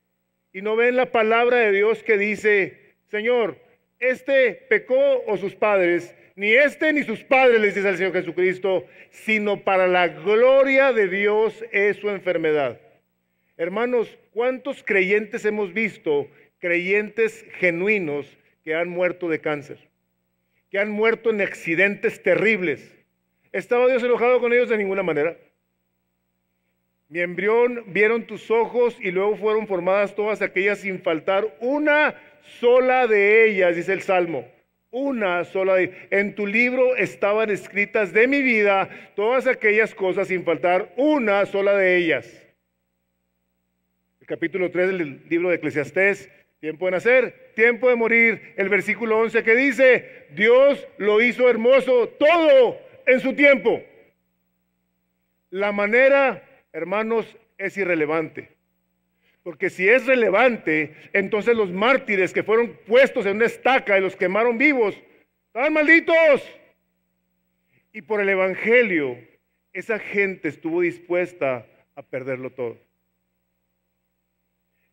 Y no ven la palabra de Dios que dice, Señor, este pecó o sus padres, ni este ni sus padres, les dice el Señor Jesucristo, sino para la gloria de Dios es su enfermedad. Hermanos, ¿cuántos creyentes hemos visto, creyentes genuinos, que han muerto de cáncer? Que han muerto en accidentes terribles. ¿Estaba Dios enojado con ellos? De ninguna manera. Mi embrión vieron tus ojos y luego fueron formadas todas aquellas sin faltar una sola de ellas, dice el Salmo. Una sola de ellas. En tu libro estaban escritas de mi vida todas aquellas cosas sin faltar una sola de ellas. Capítulo 3 del libro de Eclesiastés, tiempo de nacer, tiempo de morir, el versículo 11 que dice, Dios lo hizo hermoso todo en su tiempo. La manera, hermanos, es irrelevante. Porque si es relevante, entonces los mártires que fueron puestos en una estaca y los quemaron vivos, estaban malditos. Y por el evangelio, esa gente estuvo dispuesta a perderlo todo.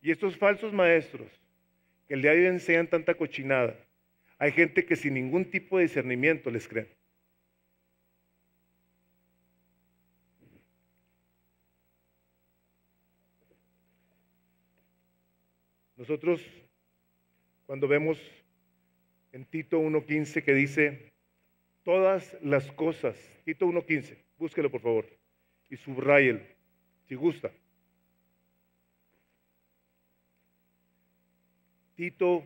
Y estos falsos maestros que el día de hoy enseñan tanta cochinada, hay gente que sin ningún tipo de discernimiento les cree. Nosotros, cuando vemos en Tito 1:15 que dice, todas las cosas, Tito 1:15, búsquelo por favor, y subráyelo, si gusta. Tito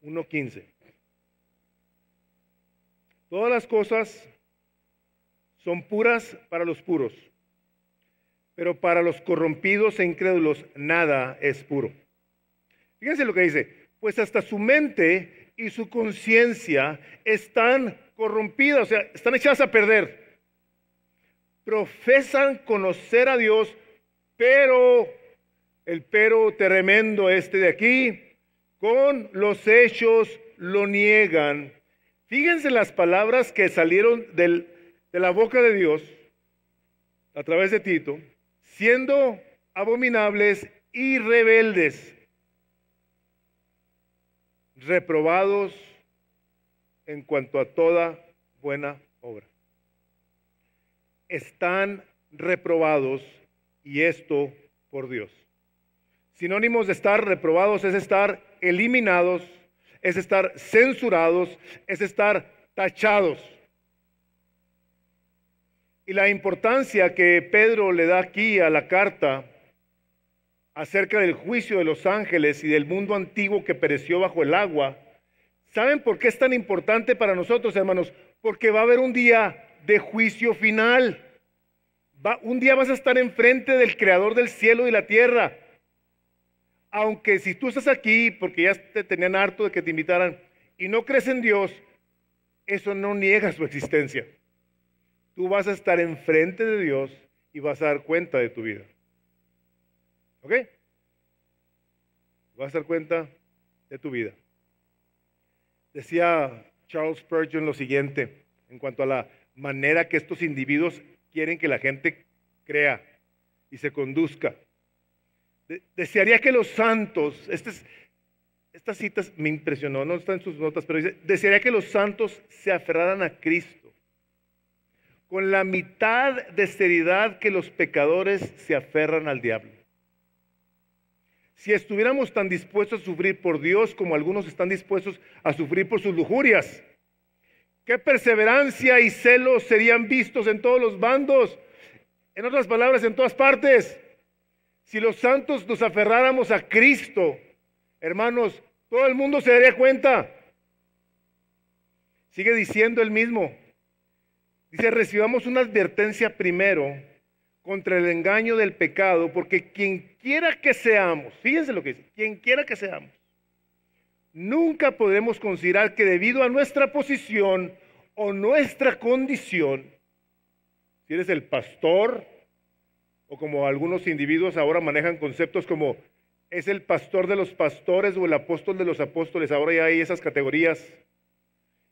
1:15. Todas las cosas son puras para los puros, pero para los corrompidos e incrédulos nada es puro. Fíjense lo que dice, pues hasta su mente y su conciencia están corrompidas, o sea, están echadas a perder. Profesan conocer a Dios, pero, el pero tremendo este de aquí, con los hechos lo niegan. Fíjense las palabras que salieron de la boca de Dios a través de Tito, siendo abominables y rebeldes, reprobados en cuanto a toda buena obra. Están reprobados y esto por Dios. Sinónimos de estar reprobados es estar eliminados, es estar censurados, es estar tachados. Y la importancia que Pedro le da aquí a la carta acerca del juicio de los ángeles y del mundo antiguo que pereció bajo el agua, ¿saben por qué es tan importante para nosotros, hermanos? Porque va a haber un día de juicio final. Un día vas a estar enfrente del Creador del cielo y la tierra. Aunque si tú estás aquí porque ya te tenían harto de que te invitaran y no crees en Dios, eso no niega su existencia. Tú vas a estar enfrente de Dios y vas a dar cuenta de tu vida. ¿Ok? Vas a dar cuenta de tu vida. Decía Charles Spurgeon lo siguiente en cuanto a la manera que estos individuos quieren que la gente crea y se conduzca. Desearía que los santos, estas citas me impresionó, no están en sus notas, pero dice, desearía que los santos se aferraran a Cristo con la mitad de seriedad que los pecadores se aferran al diablo. Si estuviéramos tan dispuestos a sufrir por Dios como algunos están dispuestos a sufrir por sus lujurias, ¿qué perseverancia y celos serían vistos en todos los bandos? En otras palabras, en todas partes. Si los santos nos aferráramos a Cristo, hermanos, todo el mundo se daría cuenta. Sigue diciendo el mismo. Dice, recibamos una advertencia primero contra el engaño del pecado, porque quien quiera que seamos, fíjense lo que dice, quien quiera que seamos, nunca podremos considerar que debido a nuestra posición o nuestra condición, si eres el pastor, o como algunos individuos ahora manejan conceptos como es el pastor de los pastores o el apóstol de los apóstoles, ahora ya hay esas categorías.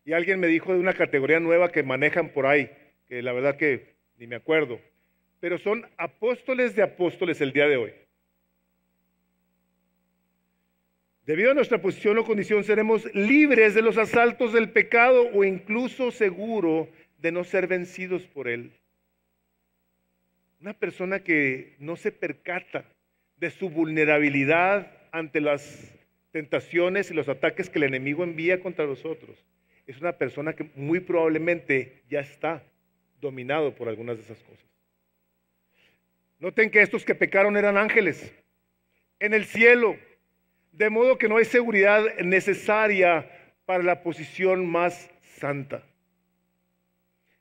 Y alguien me dijo de una categoría nueva que manejan por ahí, que la verdad que ni me acuerdo, pero son apóstoles de apóstoles el día de hoy. Debido a nuestra posición o condición seremos libres de los asaltos del pecado o incluso seguro de no ser vencidos por él. Una persona que no se percata de su vulnerabilidad ante las tentaciones y los ataques que el enemigo envía contra nosotros, es una persona que muy probablemente ya está dominado por algunas de esas cosas. Noten que estos que pecaron eran ángeles en el cielo, de modo que no hay seguridad necesaria para la posición más santa.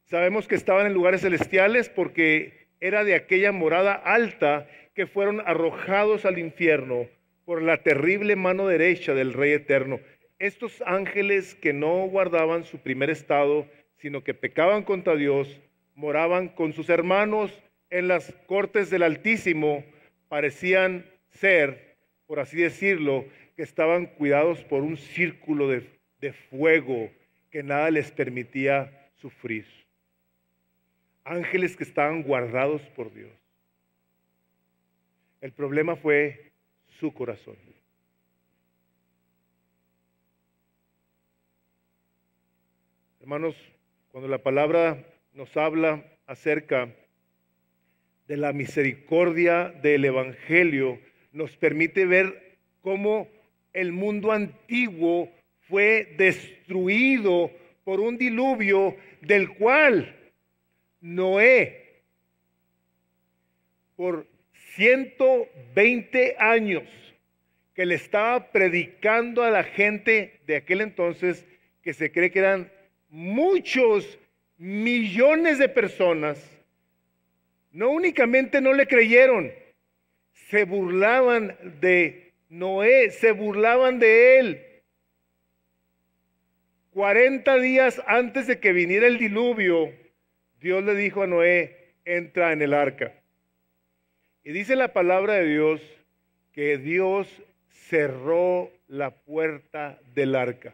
Sabemos que estaban en lugares celestiales porque era de aquella morada alta que fueron arrojados al infierno por la terrible mano derecha del Rey Eterno. Estos ángeles que no guardaban su primer estado, sino que pecaban contra Dios, moraban con sus hermanos en las cortes del Altísimo, parecían ser, por así decirlo, que estaban cuidados por un círculo de fuego que nada les permitía sufrir. Ángeles que estaban guardados por Dios. El problema fue su corazón. Hermanos, cuando la palabra nos habla acerca de la misericordia del Evangelio, nos permite ver cómo el mundo antiguo fue destruido por un diluvio del cual Noé, por 120 años, que le estaba predicando a la gente de aquel entonces, que se cree que eran muchos millones de personas, no únicamente no le creyeron, se burlaban de Noé, se burlaban de él. 40 días antes de que viniera el diluvio, Dios le dijo a Noé, entra en el arca. Y dice la palabra de Dios que Dios cerró la puerta del arca.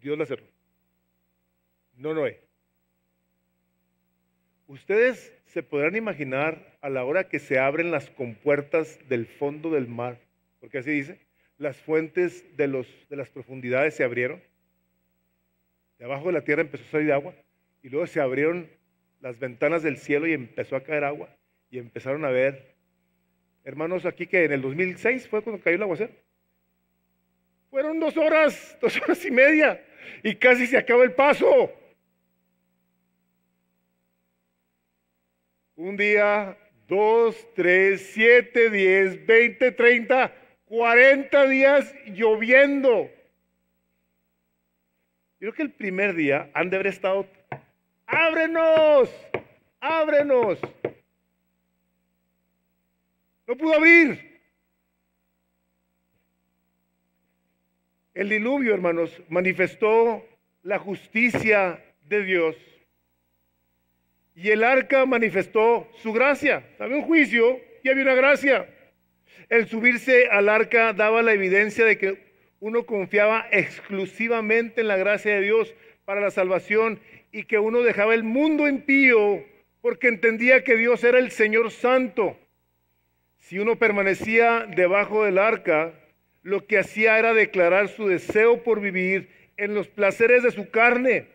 Dios la cerró. No Noé. Ustedes se podrán imaginar a la hora que se abren las compuertas del fondo del mar, porque así dice, las fuentes de las profundidades se abrieron, de abajo de la tierra empezó a salir agua, y luego se abrieron las ventanas del cielo y empezó a caer agua, y empezaron a ver, hermanos, aquí que en el 2006 fue cuando cayó el aguacero. Fueron 2 horas y media, y casi se acaba el paso. Un día, 2, 3, 7, 10, 20, 30, 40 días lloviendo. Yo creo que el primer día han de haber estado, ¡ábrenos! ¡Ábrenos! No pudo abrir. El diluvio, hermanos, manifestó la justicia de Dios. Y el arca manifestó su gracia. Había un juicio y había una gracia. El subirse al arca daba la evidencia de que uno confiaba exclusivamente en la gracia de Dios para la salvación y que uno dejaba el mundo impío porque entendía que Dios era el Señor Santo. Si uno permanecía debajo del arca, lo que hacía era declarar su deseo por vivir en los placeres de su carne.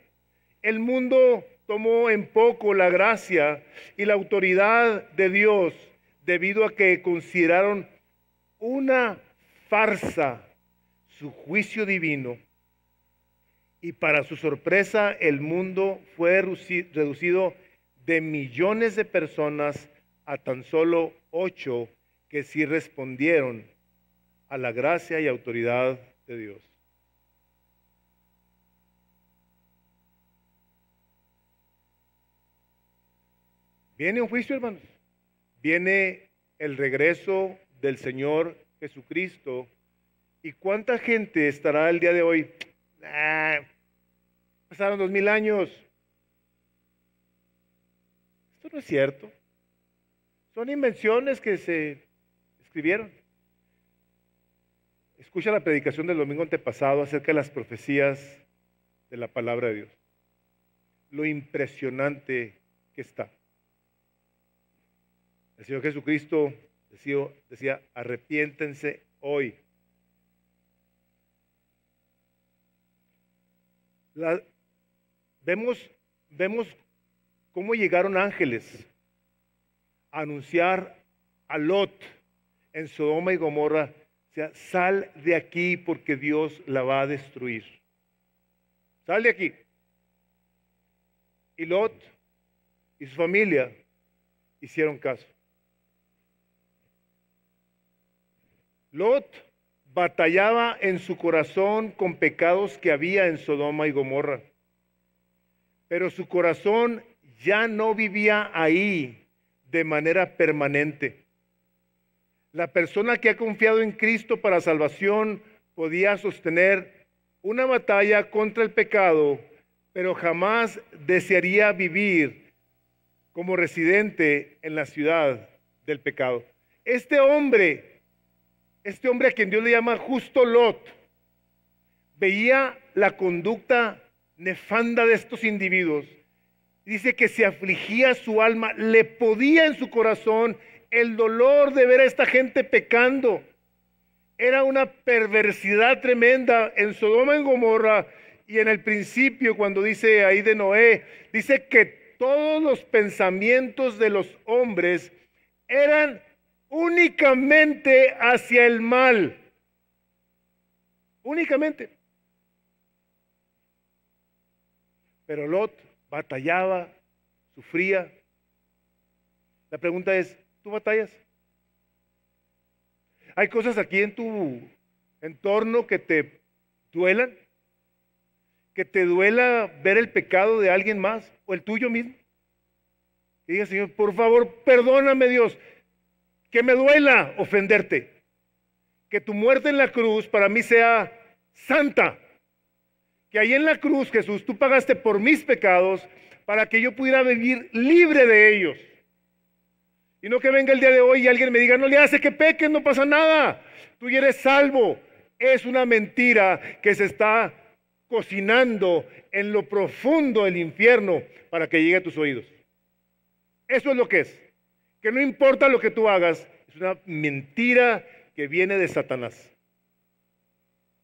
El mundo tomó en poco la gracia y la autoridad de Dios debido a que consideraron una farsa su juicio divino. Y para su sorpresa, el mundo fue reducido de millones de personas a tan solo 8 que sí respondieron a la gracia y autoridad de Dios. Viene un juicio, hermanos. Viene el regreso del Señor Jesucristo. ¿Y cuánta gente estará el día de hoy? Pasaron 2000 años. Esto no es cierto. Son invenciones que se escribieron. Escucha la predicación del domingo antepasado acerca de las profecías de la palabra de Dios. Lo impresionante que está. El Señor Jesucristo decía, arrepiéntense hoy. Vemos cómo llegaron ángeles a anunciar a Lot en Sodoma y Gomorra, o sea, sal de aquí porque Dios la va a destruir. Sal de aquí. Y Lot y su familia hicieron caso. Lot batallaba en su corazón con pecados que había en Sodoma y Gomorra. Pero su corazón ya no vivía ahí de manera permanente. La persona que ha confiado en Cristo para salvación podía sostener una batalla contra el pecado, pero jamás desearía vivir como residente en la ciudad del pecado. Este hombre a quien Dios le llama justo Lot, veía la conducta nefanda de estos individuos. Dice que se afligía su alma, le podía en su corazón el dolor de ver a esta gente pecando. Era una perversidad tremenda en Sodoma y Gomorra, y en el principio, cuando dice ahí de Noé, dice que todos los pensamientos de los hombres eran únicamente hacia el mal. Únicamente. Pero Lot batallaba, sufría. La pregunta es, ¿tú batallas? ¿Hay cosas aquí en tu entorno que te duelan? ¿Que te duela ver el pecado de alguien más o el tuyo mismo? Y diga, Señor, por favor, perdóname, Dios, que me duela ofenderte. Que tu muerte en la cruz para mí sea santa. Que ahí en la cruz, Jesús, tú pagaste por mis pecados para que yo pudiera vivir libre de ellos. Y no que venga el día de hoy y alguien me diga, no le hace que peques, no pasa nada. Tú ya eres salvo. Es una mentira que se está cocinando en lo profundo del infierno para que llegue a tus oídos. Eso es lo que es. Que no importa lo que tú hagas, es una mentira que viene de Satanás.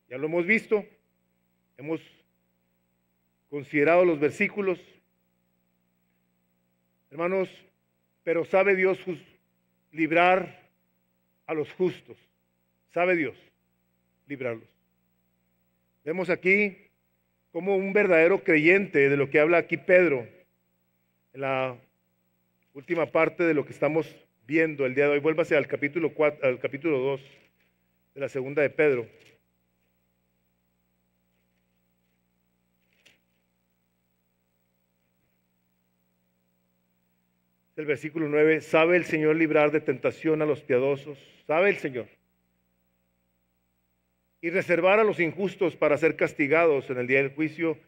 Ya lo hemos visto, hemos considerado los versículos. Hermanos, pero sabe Dios librar a los justos. Sabe Dios librarlos. Vemos aquí como un verdadero creyente de lo que habla aquí Pedro en la última parte de lo que estamos viendo el día de hoy. Vuélvase al capítulo 2 de la segunda de Pedro. El versículo 9, sabe el Señor librar de tentación a los piadosos, sabe el Señor, y reservar a los injustos para ser castigados en el día del juicio,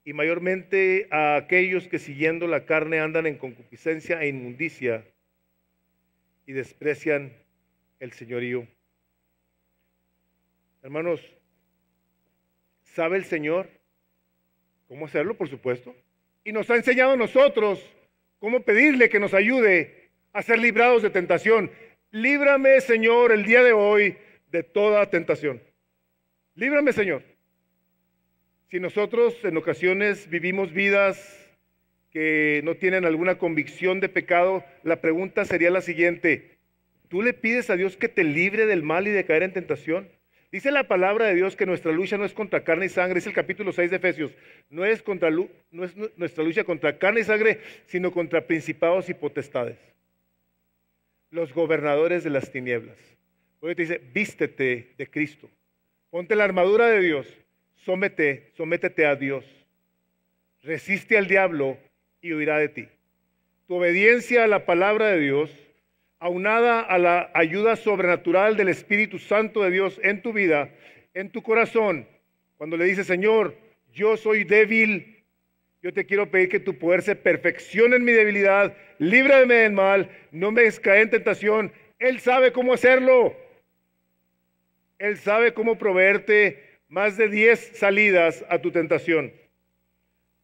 y mayormente a aquellos que siguiendo la carne andan en concupiscencia e inmundicia y desprecian el señorío. Hermanos, ¿sabe el Señor cómo hacerlo? Por supuesto. Y nos ha enseñado a nosotros cómo pedirle que nos ayude a ser librados de tentación. Líbrame, Señor, el día de hoy de toda tentación. Líbrame, Señor. Si nosotros en ocasiones vivimos vidas que no tienen alguna convicción de pecado, la pregunta sería la siguiente: ¿tú le pides a Dios que te libre del mal y de caer en tentación? Dice la palabra de Dios que nuestra lucha no es contra carne y sangre, es el capítulo 6 de Efesios. No es nuestra lucha contra carne y sangre, sino contra principados y potestades, los gobernadores de las tinieblas. Hoy te dice, vístete de Cristo, ponte la armadura de Dios, sométete a Dios, resiste al diablo y huirá de ti. Tu obediencia a la palabra de Dios, aunada a la ayuda sobrenatural del Espíritu Santo de Dios en tu vida, en tu corazón, cuando le dices, Señor, yo soy débil, yo te quiero pedir que tu poder se perfeccione en mi debilidad, líbrame del mal, no me cae en tentación. Él sabe cómo hacerlo. Él sabe cómo proveerte más de 10 salidas a tu tentación.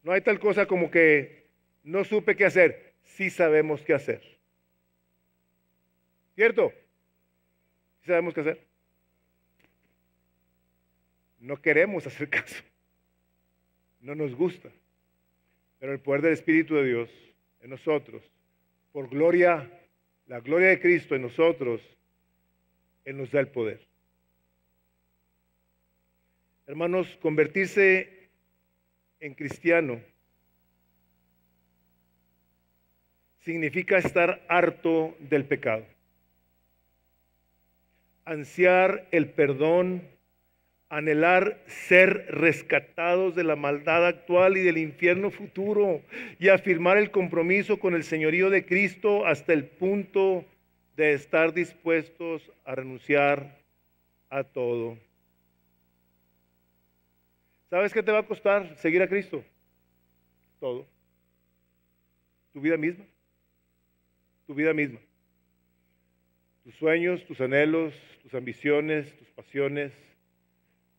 No hay tal cosa como que no supe qué hacer. Sí sabemos qué hacer. ¿Cierto? ¿Sí sabemos qué hacer? No queremos hacer caso. No nos gusta. Pero el poder del Espíritu de Dios en nosotros, por gloria, la gloria de Cristo en nosotros, Él nos da el poder. Hermanos, convertirse en cristiano significa estar harto del pecado, ansiar el perdón, anhelar ser rescatados de la maldad actual y del infierno futuro y afirmar el compromiso con el señorío de Cristo hasta el punto de estar dispuestos a renunciar a todo. ¿Sabes qué te va a costar seguir a Cristo? Todo. Tu vida misma. Tu vida misma. Tus sueños, tus anhelos, tus ambiciones, tus pasiones.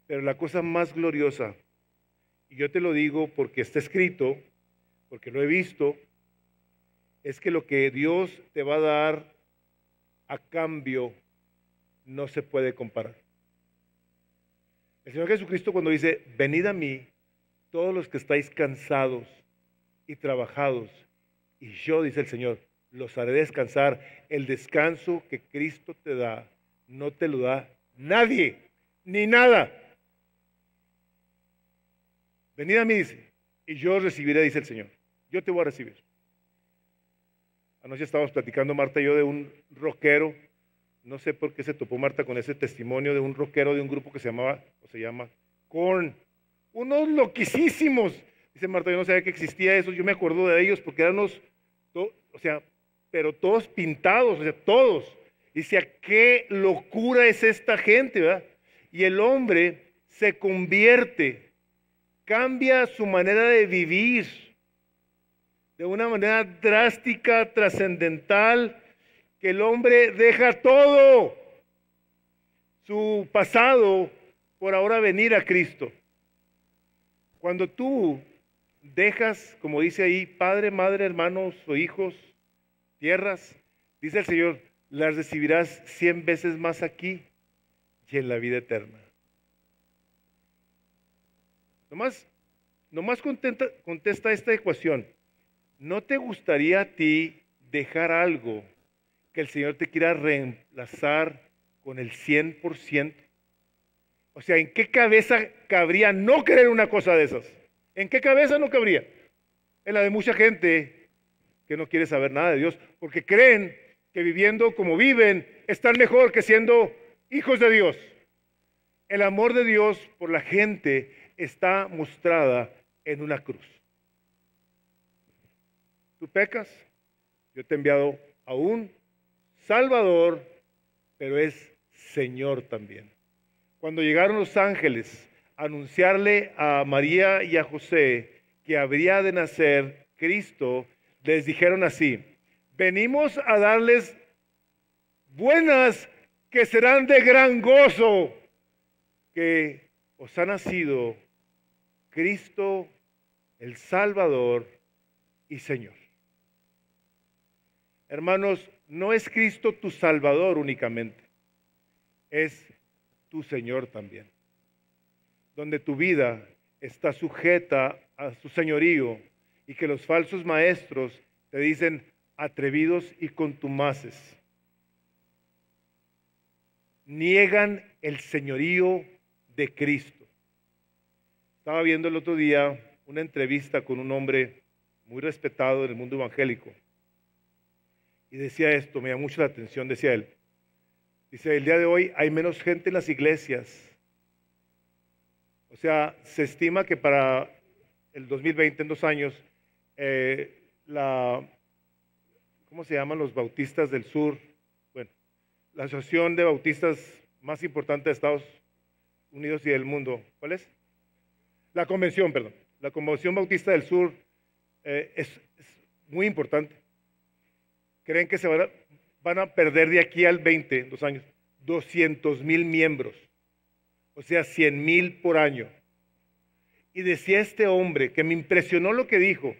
Pero la cosa más gloriosa, y yo te lo digo porque está escrito, porque lo he visto, es que lo que Dios te va a dar a cambio no se puede comparar. El Señor Jesucristo, cuando dice, venid a mí, todos los que estáis cansados y trabajados, y yo, dice el Señor, los haré descansar. El descanso que Cristo te da, no te lo da nadie, ni nada. Venid a mí, dice, y yo os recibiré, dice el Señor. Yo te voy a recibir. Anoche estábamos platicando, Marta y yo, de un rockero. No sé por qué se topó Marta con ese testimonio de un rockero de un grupo que se llama Korn. Unos loquísimos. Dice Marta, yo no sabía que existía eso. Yo me acuerdo de ellos porque eran pero todos pintados, todos. Dice, qué locura es esta gente, ¿verdad? Y el hombre se convierte, cambia su manera de vivir de una manera drástica, trascendental, que el hombre deja todo su pasado por ahora venir a Cristo. Cuando tú dejas, como dice ahí, padre, madre, hermanos o hijos, tierras, dice el Señor, las recibirás 100 veces más aquí y en la vida eterna. Nomás contesta esta ecuación. ¿No te gustaría a ti dejar algo que el Señor te quiera reemplazar con el 100%? O sea, ¿en qué cabeza cabría no querer una cosa de esas? ¿En qué cabeza no cabría? En la de mucha gente que no quiere saber nada de Dios, porque creen que viviendo como viven están mejor que siendo hijos de Dios. El amor de Dios por la gente está mostrada en una cruz. Tú pecas, yo te he enviado a un Salvador, pero es Señor también. Cuando llegaron los ángeles a anunciarle a María y a José que habría de nacer Cristo, les dijeron así, venimos a darles buenas que serán de gran gozo, que os ha nacido Cristo, el Salvador y Señor. Hermanos, no es Cristo tu Salvador únicamente, es tu Señor también. Donde tu vida está sujeta a su señorío y que los falsos maestros te dicen atrevidos y contumaces. Niegan el señorío de Cristo. Estaba viendo el otro día una entrevista con un hombre muy respetado en el mundo evangélico. Y decía esto, me llamó mucho la atención, decía él. Dice, el día de hoy hay menos gente en las iglesias. O sea, se estima que para el 2020, en 2 años, ¿cómo se llaman los bautistas del sur? Bueno, la asociación de bautistas más importante de Estados Unidos y del mundo. ¿Cuál es? La convención, perdón. La Convención Bautista del Sur es muy importante. Creen que se van a perder de aquí al 20, en 2 años, 200,000 miembros. O sea, 100,000 por año. Y decía este hombre, que me impresionó lo que dijo,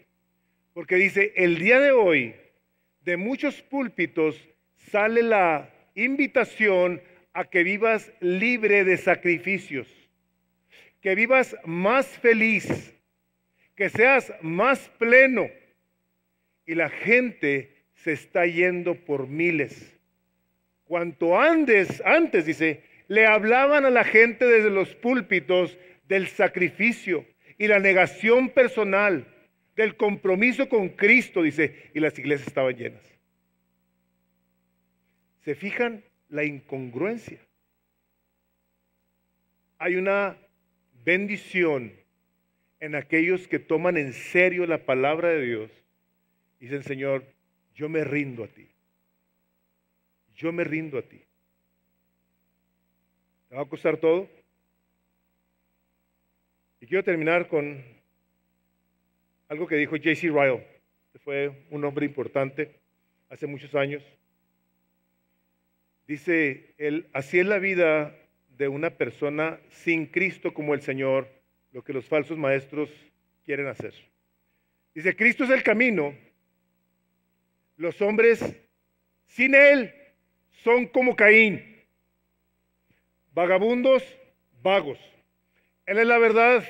porque dice, el día de hoy, de muchos púlpitos sale la invitación a que vivas libre de sacrificios, que vivas más feliz, que seas más pleno. Y la gente se está yendo por miles. Cuanto antes, dice, le hablaban a la gente desde los púlpitos del sacrificio y la negación personal, del compromiso con Cristo, dice, y las iglesias estaban llenas. ¿Se fijan la incongruencia? Hay una bendición en aquellos que toman en serio la palabra de Dios. Dicen, Señor, yo me rindo a ti. Yo me rindo a ti. ¿Te va a costar todo? Y quiero terminar con algo que dijo J.C. Ryle, que fue un hombre importante hace muchos años. Dice él, así es la vida de una persona sin Cristo como el Señor, lo que los falsos maestros quieren hacer. Dice, Cristo es el camino. Los hombres sin Él son como Caín, vagabundos, vagos. Él es la verdad.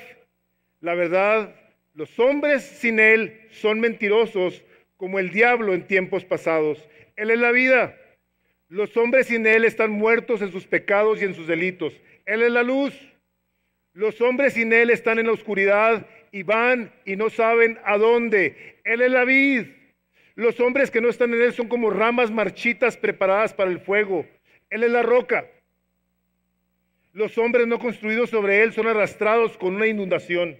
La verdad, los hombres sin Él son mentirosos como el diablo en tiempos pasados. Él es la vida. Los hombres sin Él están muertos en sus pecados y en sus delitos. Él es la luz. Los hombres sin Él están en la oscuridad y van y no saben a dónde. Él es la vid. Los hombres que no están en Él son como ramas marchitas preparadas para el fuego. Él es la roca. Los hombres no construidos sobre Él son arrastrados con una inundación.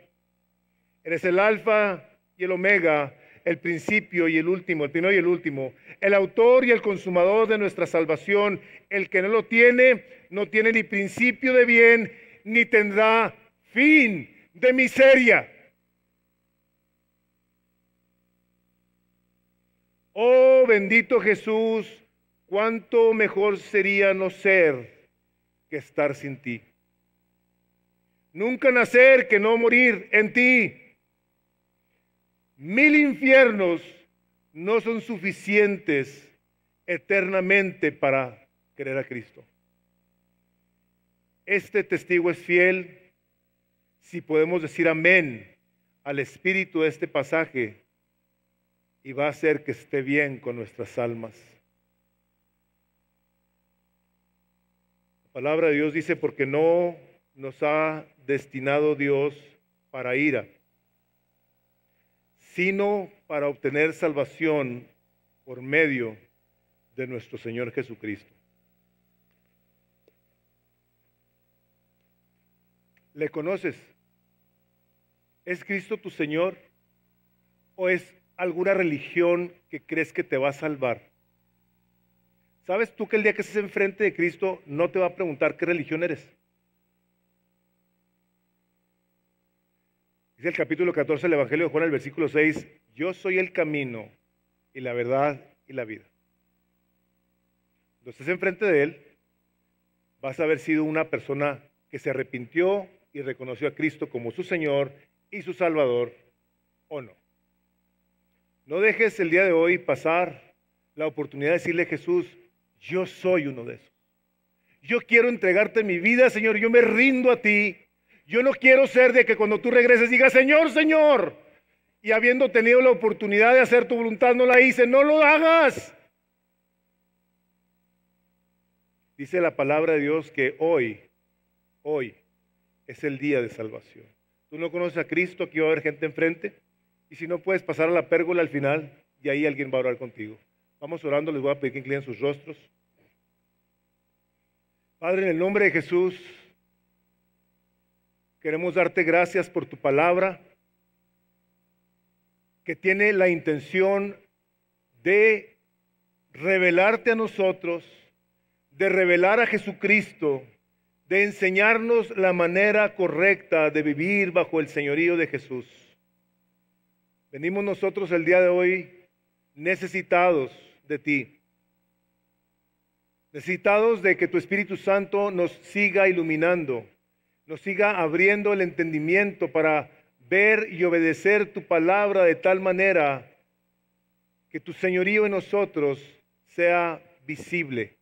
Él es el alfa y el omega, el principio y el último, el primero y el último, el autor y el consumador de nuestra salvación. El que no lo tiene, no tiene ni principio de bien, ni tendrá fin de miseria. Oh bendito Jesús, cuánto mejor sería no ser que estar sin ti. Nunca nacer que no morir en ti. 1000 infiernos no son suficientes eternamente para querer a Cristo. Este testigo es fiel. Si podemos decir amén al espíritu de este pasaje, y va a hacer que esté bien con nuestras almas. La palabra de Dios dice, porque no nos ha destinado Dios para ira, sino para obtener salvación por medio de nuestro Señor Jesucristo. ¿Le conoces? ¿Es Cristo tu Señor? ¿O es alguna religión que crees que te va a salvar? ¿Sabes tú que el día que estés enfrente de Cristo no te va a preguntar qué religión eres? Dice el capítulo 14 del Evangelio de Juan, el versículo 6, yo soy el camino y la verdad y la vida. Cuando estés enfrente de Él, vas a haber sido una persona que se arrepintió y reconoció a Cristo como su Señor y su Salvador, ¿o no? No dejes el día de hoy pasar la oportunidad de decirle a Jesús, yo soy uno de esos. Yo quiero entregarte mi vida, Señor, yo me rindo a ti. Yo no quiero ser de que cuando tú regreses digas, Señor, Señor, y habiendo tenido la oportunidad de hacer tu voluntad no la hice. No lo hagas. Dice la palabra de Dios que hoy es el día de salvación. Tú no conoces a Cristo, aquí va a haber gente enfrente, y si no puedes pasar a la pérgola al final, y ahí alguien va a orar contigo. Vamos orando, les voy a pedir que inclinen sus rostros. Padre, en el nombre de Jesús, queremos darte gracias por tu palabra, que tiene la intención de revelarte a nosotros, de revelar a Jesucristo, de enseñarnos la manera correcta de vivir bajo el señorío de Jesús. Venimos nosotros el día de hoy necesitados de ti, necesitados de que tu Espíritu Santo nos siga iluminando, nos siga abriendo el entendimiento para ver y obedecer tu palabra de tal manera que tu señorío en nosotros sea visible.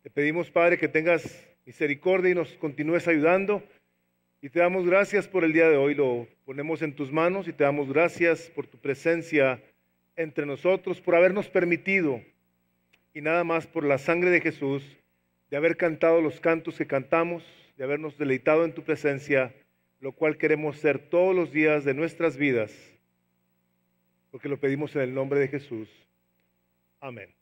Te pedimos, Padre, que tengas misericordia y nos continúes ayudando. Y te damos gracias por el día de hoy. Lo ponemos en tus manos y te damos gracias por tu presencia entre nosotros, por habernos permitido, y nada más por la sangre de Jesús, de haber cantado los cantos que cantamos, de habernos deleitado en tu presencia, lo cual queremos ser todos los días de nuestras vidas, porque lo pedimos en el nombre de Jesús. Amén.